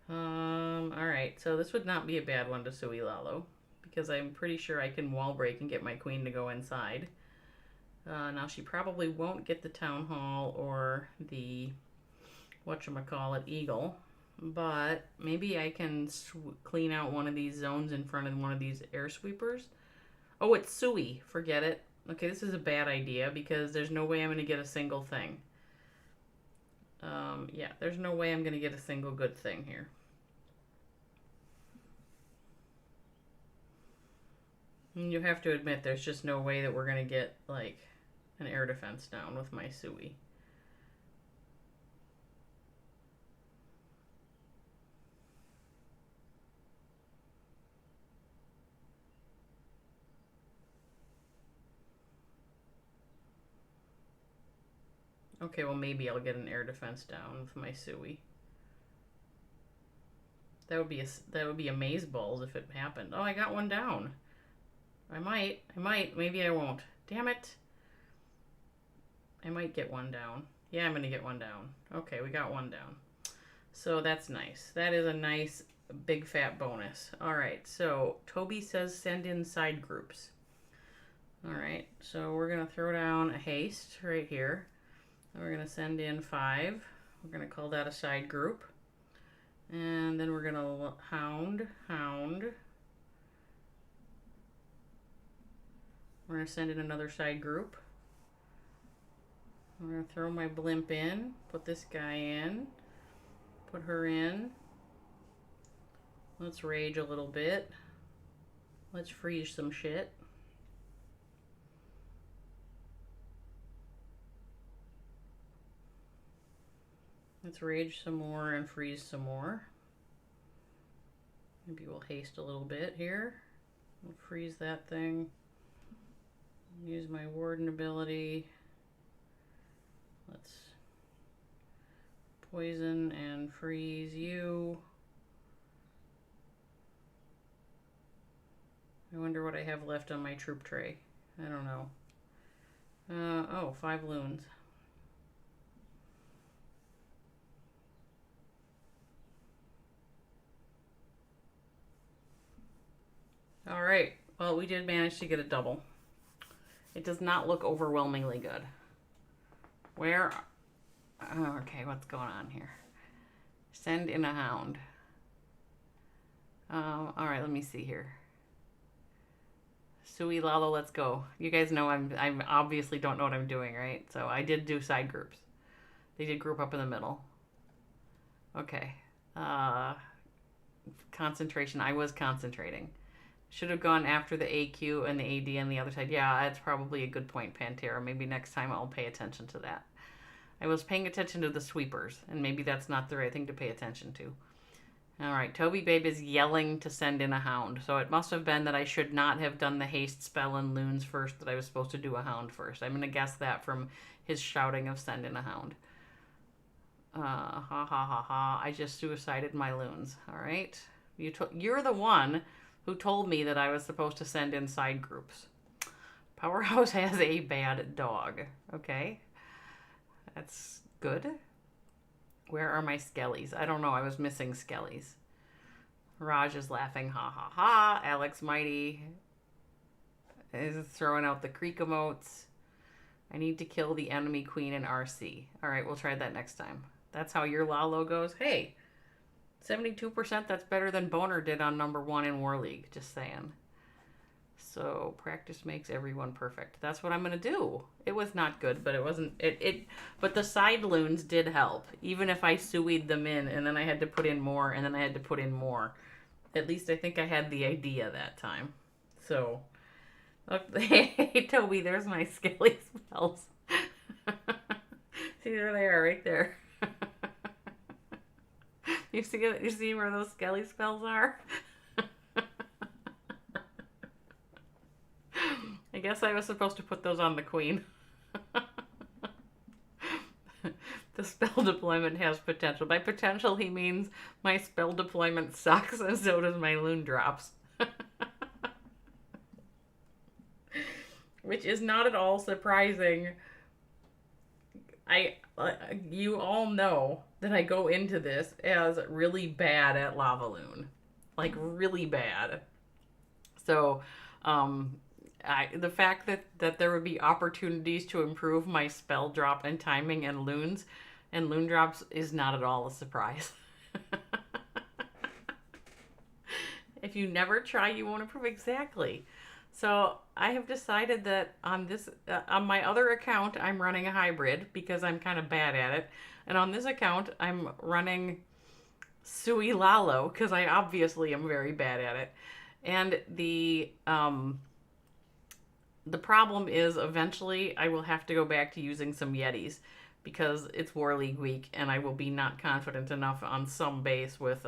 Alright, so this would not be a bad one to Suilalo, because I'm pretty sure I can wall break and get my queen to go inside. Now she probably won't get the town hall or the whatchamacallit eagle, but maybe I can clean out one of these zones in front of one of these air sweepers. Oh, it's Sui. Forget it. Okay, this is a bad idea because there's no way I'm going to get a single thing. Yeah, there's no way I'm going to get a single good thing here. And you have to admit there's just no way that we're going to get, like, an air defense down with my Sui. Okay, well, maybe I'll get an air defense down with my Sui. That would be amaze balls if it happened. Oh, I got one down. I might. Maybe I won't. Damn it. I might get one down. Yeah, I'm going to get one down. Okay, we got one down. So that's nice. That is a nice big fat bonus. All right, so Toby says send in side groups. All right, so we're going to throw down a haste right here. We're going to send in 5. We're going to call that a side group. And then we're going to hound. We're going to send in another side group. I'm going to throw my blimp in, put this guy in, put her in. Let's rage a little bit. Let's freeze some shit. Let's rage some more and freeze some more. Maybe we'll haste a little bit here. We'll freeze that thing. Use my warden ability. Let's poison and freeze you. I wonder what I have left on my troop tray. I don't know. Oh, 5 loons. All right. Well, we did manage to get a double. It does not look overwhelmingly good. Where? Oh, okay, what's going on here? Send in a hound. All right, let me see here. Sui Lalo, let's go. You guys know I'm obviously don't know what I'm doing, right? So I did do side groups. They did group up in the middle. Okay. Concentration. I was concentrating. Should have gone after the AQ and the AD on the other side. Yeah, that's probably a good point, Pantera. Maybe next time I'll pay attention to that. I was paying attention to the sweepers, and maybe that's not the right thing to pay attention to. All right, Toby Babe is yelling to send in a hound. So it must have been that I should not have done the haste spell and loons first, that I was supposed to do a hound first. I'm going to guess that from his shouting of send in a hound. Ha ha ha ha. I just suicided my loons. All right. You're the one who told me that I was supposed to send in side groups. Powerhouse has a bad dog. Okay. That's good. Where are my skellies? I don't know. I was missing skellies. Raj is laughing. Ha ha ha. Alex Mighty is throwing out the creek emotes. I need to kill the enemy queen in RC. All right, we'll try that next time. That's how your Lalo goes. Hey, 72%, that's better than Boner did on #1 in War League. Just saying. So practice makes everyone perfect. That's what I'm gonna do. It was not good, but it wasn't. But the side loons did help. Even if I suied them in, and then I had to put in more, and then I had to put in more. At least I think I had the idea that time. So, hey Toby, there's my skelly spells. See, there they are, right there. You see where those skelly spells are? I guess I was supposed to put those on the queen. The spell deployment has potential. By potential, he means my spell deployment sucks, and so does my loon drops. Which is not at all surprising. You all know that I go into this as really bad at Lava Loon. Like, really bad. So, the fact that there would be opportunities to improve my spell drop and timing and loons and loon drops is not at all a surprise. If you never try, you won't improve. Exactly. So I have decided that on my other account, I'm running a hybrid because I'm kind of bad at it. And on this account, I'm running Sui Lalo because I obviously am very bad at it. And the problem is eventually I will have to go back to using some Yetis because it's War League week and I will be not confident enough on some base with,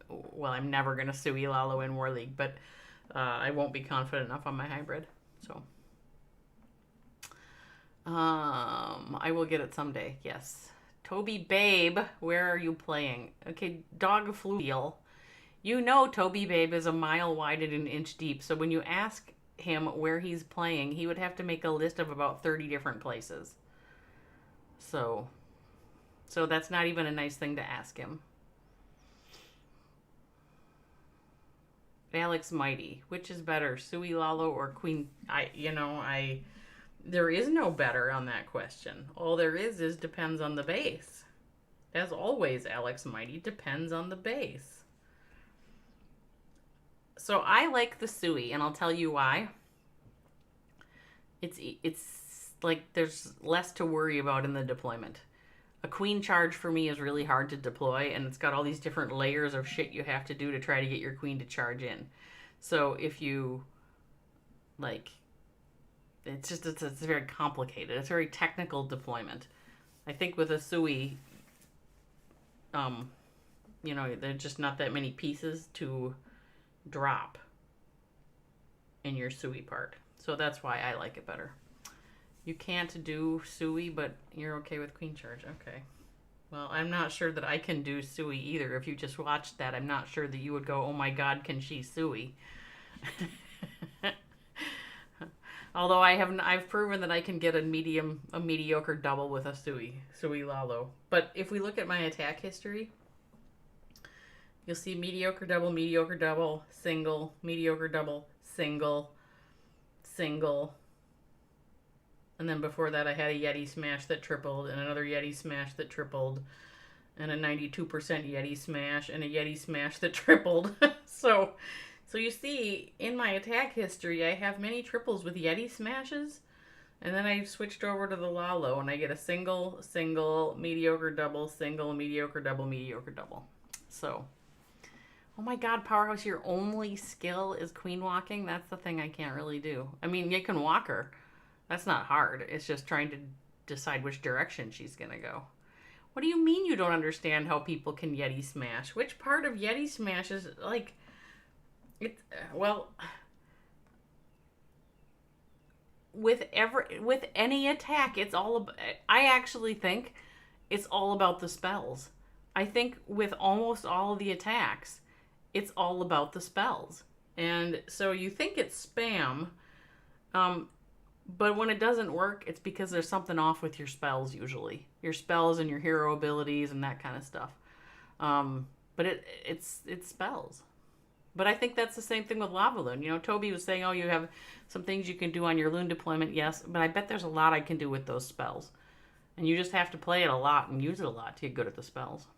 well, I'm never going to Sui Lalo in War League, but I won't be confident enough on my hybrid. So, I will get it someday, yes. Toby Babe, where are you playing? Okay, Dog Fluvial. You know Toby Babe is a mile wide and an inch deep, so when you ask him where he's playing, he would have to make a list of about 30 different places. So that's not even a nice thing to ask him. Alex Mighty, which is better, Sui Lalo or Queen? There is no better on that question. All there is depends on the base. As always, Alex Mighty, depends on the base. So I like the Sui, and I'll tell you why. It's like there's less to worry about in the deployment. A queen charge for me is really hard to deploy, and it's got all these different layers of shit you have to do to try to get your queen to charge in. So if you, like, it's very complicated. It's a very technical deployment. I think with a Sui, there's just not that many pieces to drop in your Sui part. So that's why I like it better. You can't do Sui, but you're okay with queen charge. Okay. Well, I'm not sure that I can do Sui either. If you just watched that, I'm not sure that you would go, oh my god, can she Sui? Although I've proven that I can get a mediocre double with a Sui Lalo. But if we look at my attack history, you'll see mediocre double, single, mediocre double, single, single. And then before that, I had a Yeti smash that tripled, and another Yeti smash that tripled, and a 92% Yeti smash, and a Yeti smash that tripled. So you see, in my attack history, I have many triples with Yeti smashes. And then I switched over to the Lalo, and I get a single, single, mediocre, double, single, mediocre, double, mediocre, double. So, oh my God, Powerhouse, your only skill is queen walking? That's the thing I can't really do. I mean, you can walk her. That's not hard. It's just trying to decide which direction she's going to go. What do you mean you don't understand how people can Yeti smash? Which part of Yeti smash is, like, it, well... With any attack, it's all about, I actually think it's all about the spells. I think with almost all of the attacks, it's all about the spells. And so you think it's spam, but when it doesn't work, it's because there's something off with your spells usually. Your spells and your hero abilities and that kind of stuff. But it's spells. But I think that's the same thing with Lava Loon. You know, Toby was saying, oh, you have some things you can do on your Loon deployment. Yes, but I bet there's a lot I can do with those spells. And you just have to play it a lot and use it a lot to get good at the spells.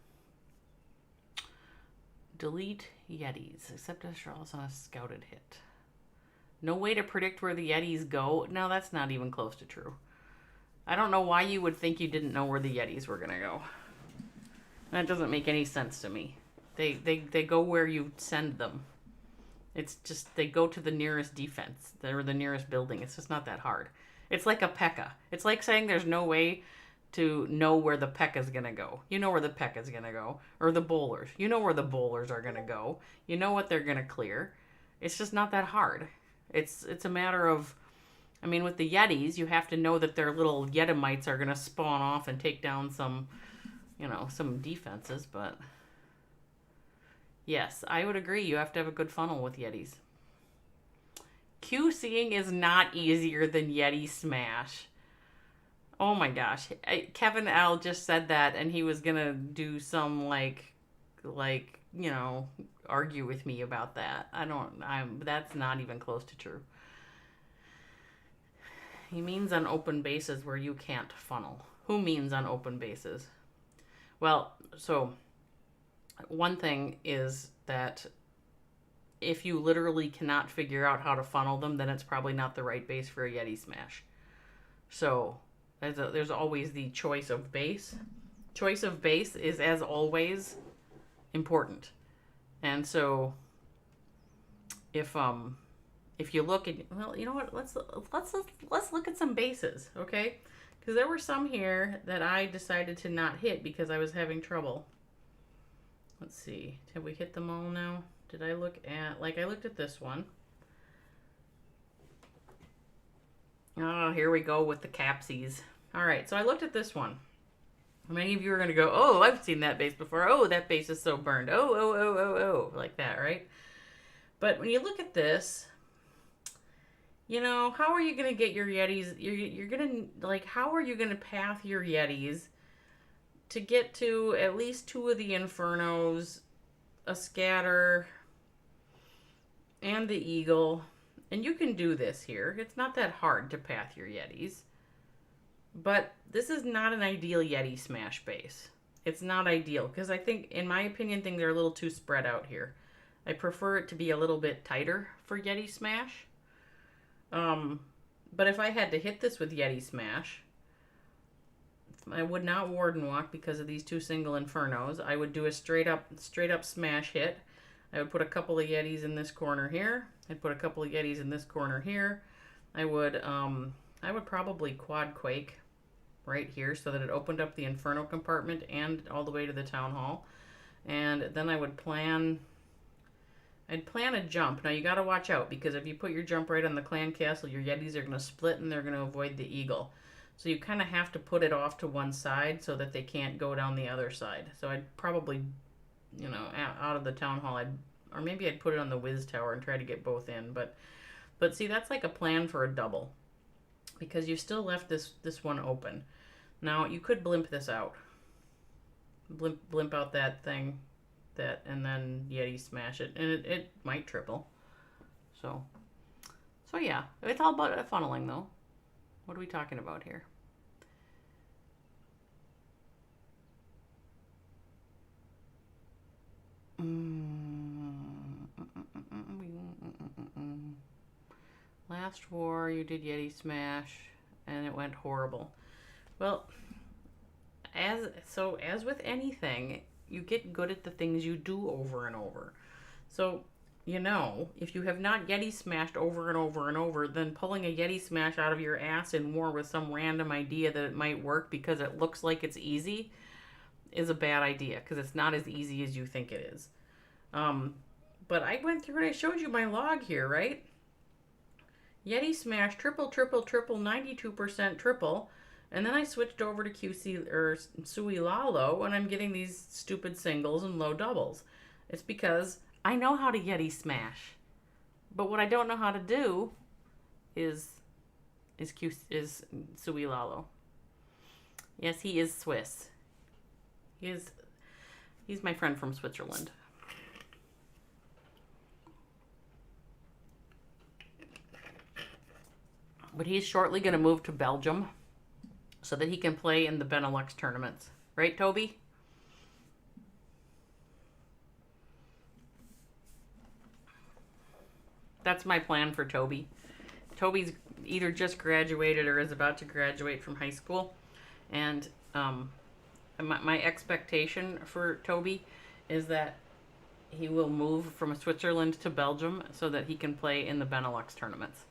Delete Yetis, except as Charlotte's on a scouted hit. No way to predict where the Yetis go? No, that's not even close to true. I don't know why you would think you didn't know where the Yetis were going to go. That doesn't make any sense to me. They go where you send them. It's just, they go to the nearest defense or the nearest building. It's just not that hard. It's like a P.E.K.K.A. It's like saying there's no way to know where the P.E.K.K.A. is going to go. You know where the P.E.K.K.A. is going to go. Or the bowlers. You know where the bowlers are going to go. You know what they're going to clear. It's just not that hard. It's a matter of, I mean, with the Yetis, you have to know that their little Yetimites are going to spawn off and take down some, you know, some defenses, but... Yes, I would agree. You have to have a good funnel with Yetis. QCing is not easier than Yeti Smash. Oh my gosh. Kevin L. just said that, and he was going to do some, like, you know, argue with me about that. That's not even close to true. He means on open bases where you can't funnel. Who means on open bases? Well, so... One thing is that if you literally cannot figure out how to funnel them, then it's probably not the right base for a Yeti Smash. So there's always the choice of base. Choice of base is, as always, important. And so if you look at, well, you know what? Let's look at some bases, okay? Because there were some here that I decided to not hit because I was having trouble. Let's see. Have we hit them all now? Did I look at... Like, I looked at this one. Oh, here we go with the capsies. All right, so I looked at this one. Many of you are going to go, oh, I've seen that base before. Oh, that base is so burned. Oh. Like that, right? But when you look at this, you know, how are you going to get your Yetis? You're going to... Like, how are you going to path your Yetis to get to at least 2 of the Infernos, a Scatter, and the Eagle? And you can do this here. It's not that hard to path your Yetis. But this is not an ideal Yeti Smash base. It's not ideal, because I think, in my opinion, things are a little too spread out here. I prefer it to be a little bit tighter for Yeti Smash. But if I had to hit this with Yeti Smash, I would not Warden Walk because of these 2 single Infernos. I would do a straight up smash hit. I would put a couple of Yetis in this corner here. I'd put a couple of Yetis in this corner here. I would probably Quad Quake right here so that it opened up the Inferno compartment and all the way to the Town Hall. And then I'd plan a jump. Now you gotta watch out, because if you put your jump right on the Clan Castle, your Yetis are gonna split and they're gonna avoid the Eagle. So you kind of have to put it off to one side so that they can't go down the other side. So I'd probably, you know, out of the Town Hall, or maybe I'd put it on the Wiz Tower and try to get both in. But see, that's like a plan for a double, because you still left this one open. Now you could blimp this out, blimp out that thing, and then Yeti Smash it, and it might triple. So So yeah, it's all about funneling though. What are we talking about here? Last war, you did Yeti Smash, and it went horrible. Well, as with anything, you get good at the things you do over and over. So, if you have not Yeti smashed over and over and over, then pulling a Yeti smash out of your ass in war with some random idea that it might work because it looks like it's easy is a bad idea because it's not as easy as you think it is. But I went through and I showed you my log here, right? Yeti smash, triple, triple, triple, 92% triple. And then I switched over to QC or Sui Lalo and I'm getting these stupid singles and low doubles. It's because I know how to Yeti smash. But what I don't know how to do is Sui Lalo. Yes, he is Swiss. He's my friend from Switzerland. But he's shortly going to move to Belgium so that he can play in the Benelux tournaments. Right, Toby? That's my plan for Toby. Toby's either just graduated or is about to graduate from high school. And my expectation for Toby is that he will move from Switzerland to Belgium so that he can play in the Benelux tournaments.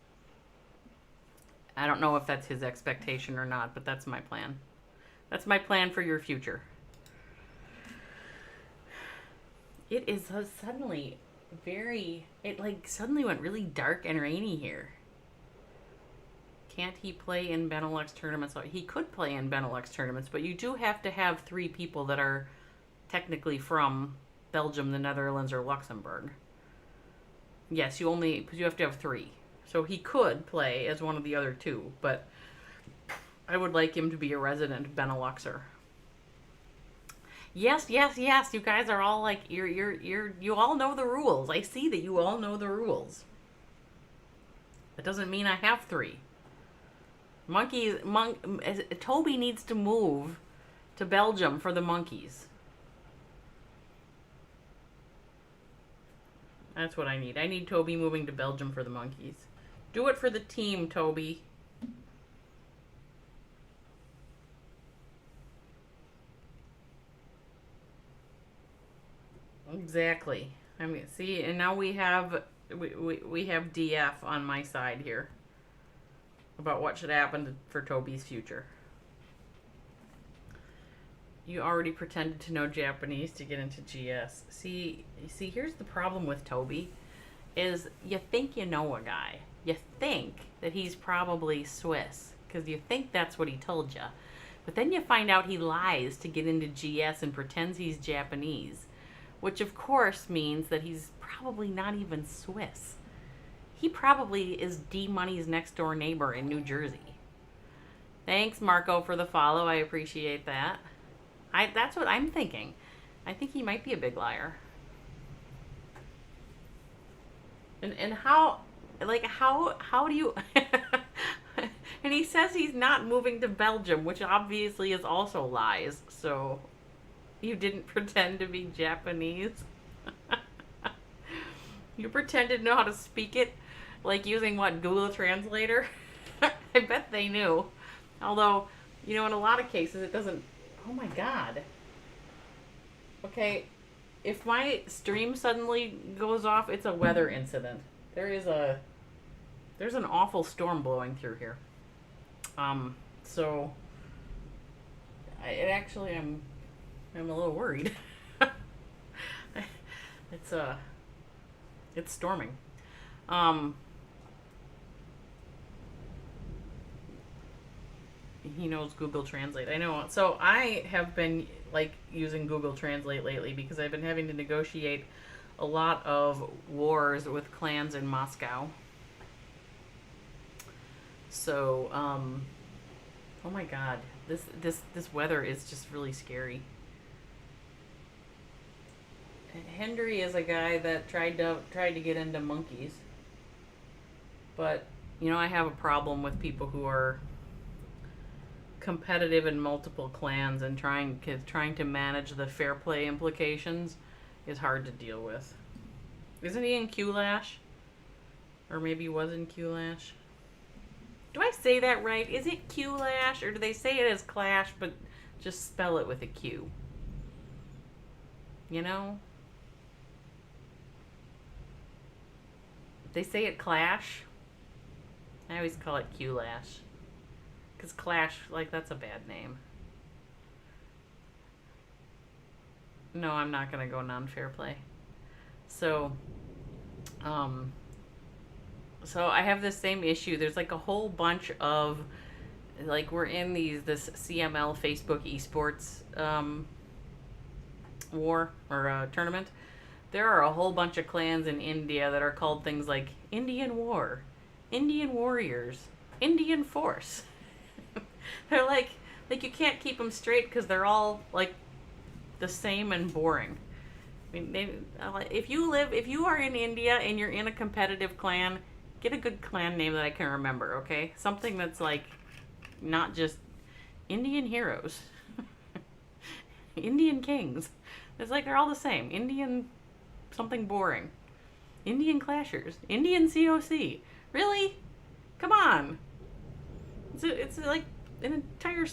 I don't know if that's his expectation or not, but that's my plan. That's my plan for your future. It is suddenly suddenly went really dark and rainy here. Can't he play in Benelux tournaments? He could play in Benelux tournaments, but you do have to have 3 people that are technically from Belgium, the Netherlands, or Luxembourg. Yes, you have to have 3. So he could play as one of the other 2, but I would like him to be a resident Beneluxer. Yes. You guys are all like you all know the rules. I see that you all know the rules. That doesn't mean I have 3. Toby needs to move to Belgium for the monkeys. That's what I need. I need Toby moving to Belgium for the monkeys. Do it for the team, Toby. Exactly. I mean, see, and now we have DF on my side here about what should happen for Toby's future. You already pretended to know Japanese to get into GS. See, here's the problem with Toby, is you think you know a guy. You think that he's probably Swiss, because you think that's what he told you. But then you find out he lies to get into GS and pretends he's Japanese, which of course means that he's probably not even Swiss. He probably is D-Money's next door neighbor in New Jersey. Thanks, Marco, for the follow. I appreciate that. That's what I'm thinking. I think he might be a big liar. And how do you and he says he's not moving to Belgium, which obviously is also lies. So you didn't pretend to be Japanese. You pretended to know how to speak it, like using what, Google Translator? I bet they knew. Although, in a lot of cases it doesn't. Oh my god. Okay, if my stream suddenly goes off, it's a weather incident. There's an awful storm blowing through here. So I'm a little worried. It's storming. He knows Google Translate. I know. So I have been using Google Translate lately because I've been having to negotiate a lot of wars with clans in Moscow. So, oh my god, this weather is just really scary. Hendry is a guy that tried to get into monkeys. But, you know, I have a problem with people who are competitive in multiple clans, and trying to manage the fair play implications is hard to deal with. Isn't he in Q-Lash? Or maybe he was in Q-Lash. Do I say that right? Is it Q-Lash, or do they say it as Clash but just spell it with a Q? You know? They say it Clash. I always call it Q-Lash. Because Clash, like, that's a bad name. No, I'm not going to go non-fair play. So, so I have the same issue. There's like a whole bunch of, like, we're in this CML Facebook esports war or tournament. There are a whole bunch of clans in India that are called things like Indian War, Indian Warriors, Indian Force. They're like you can't keep them straight because they're all like the same and boring. I mean, if you are in India and you're in a competitive clan, get a good clan name that I can remember, okay? Something that's like not just Indian heroes, Indian kings. It's like they're all the same. Indian something boring. Indian clashers. Indian COC. Really? Come on. It's like an entire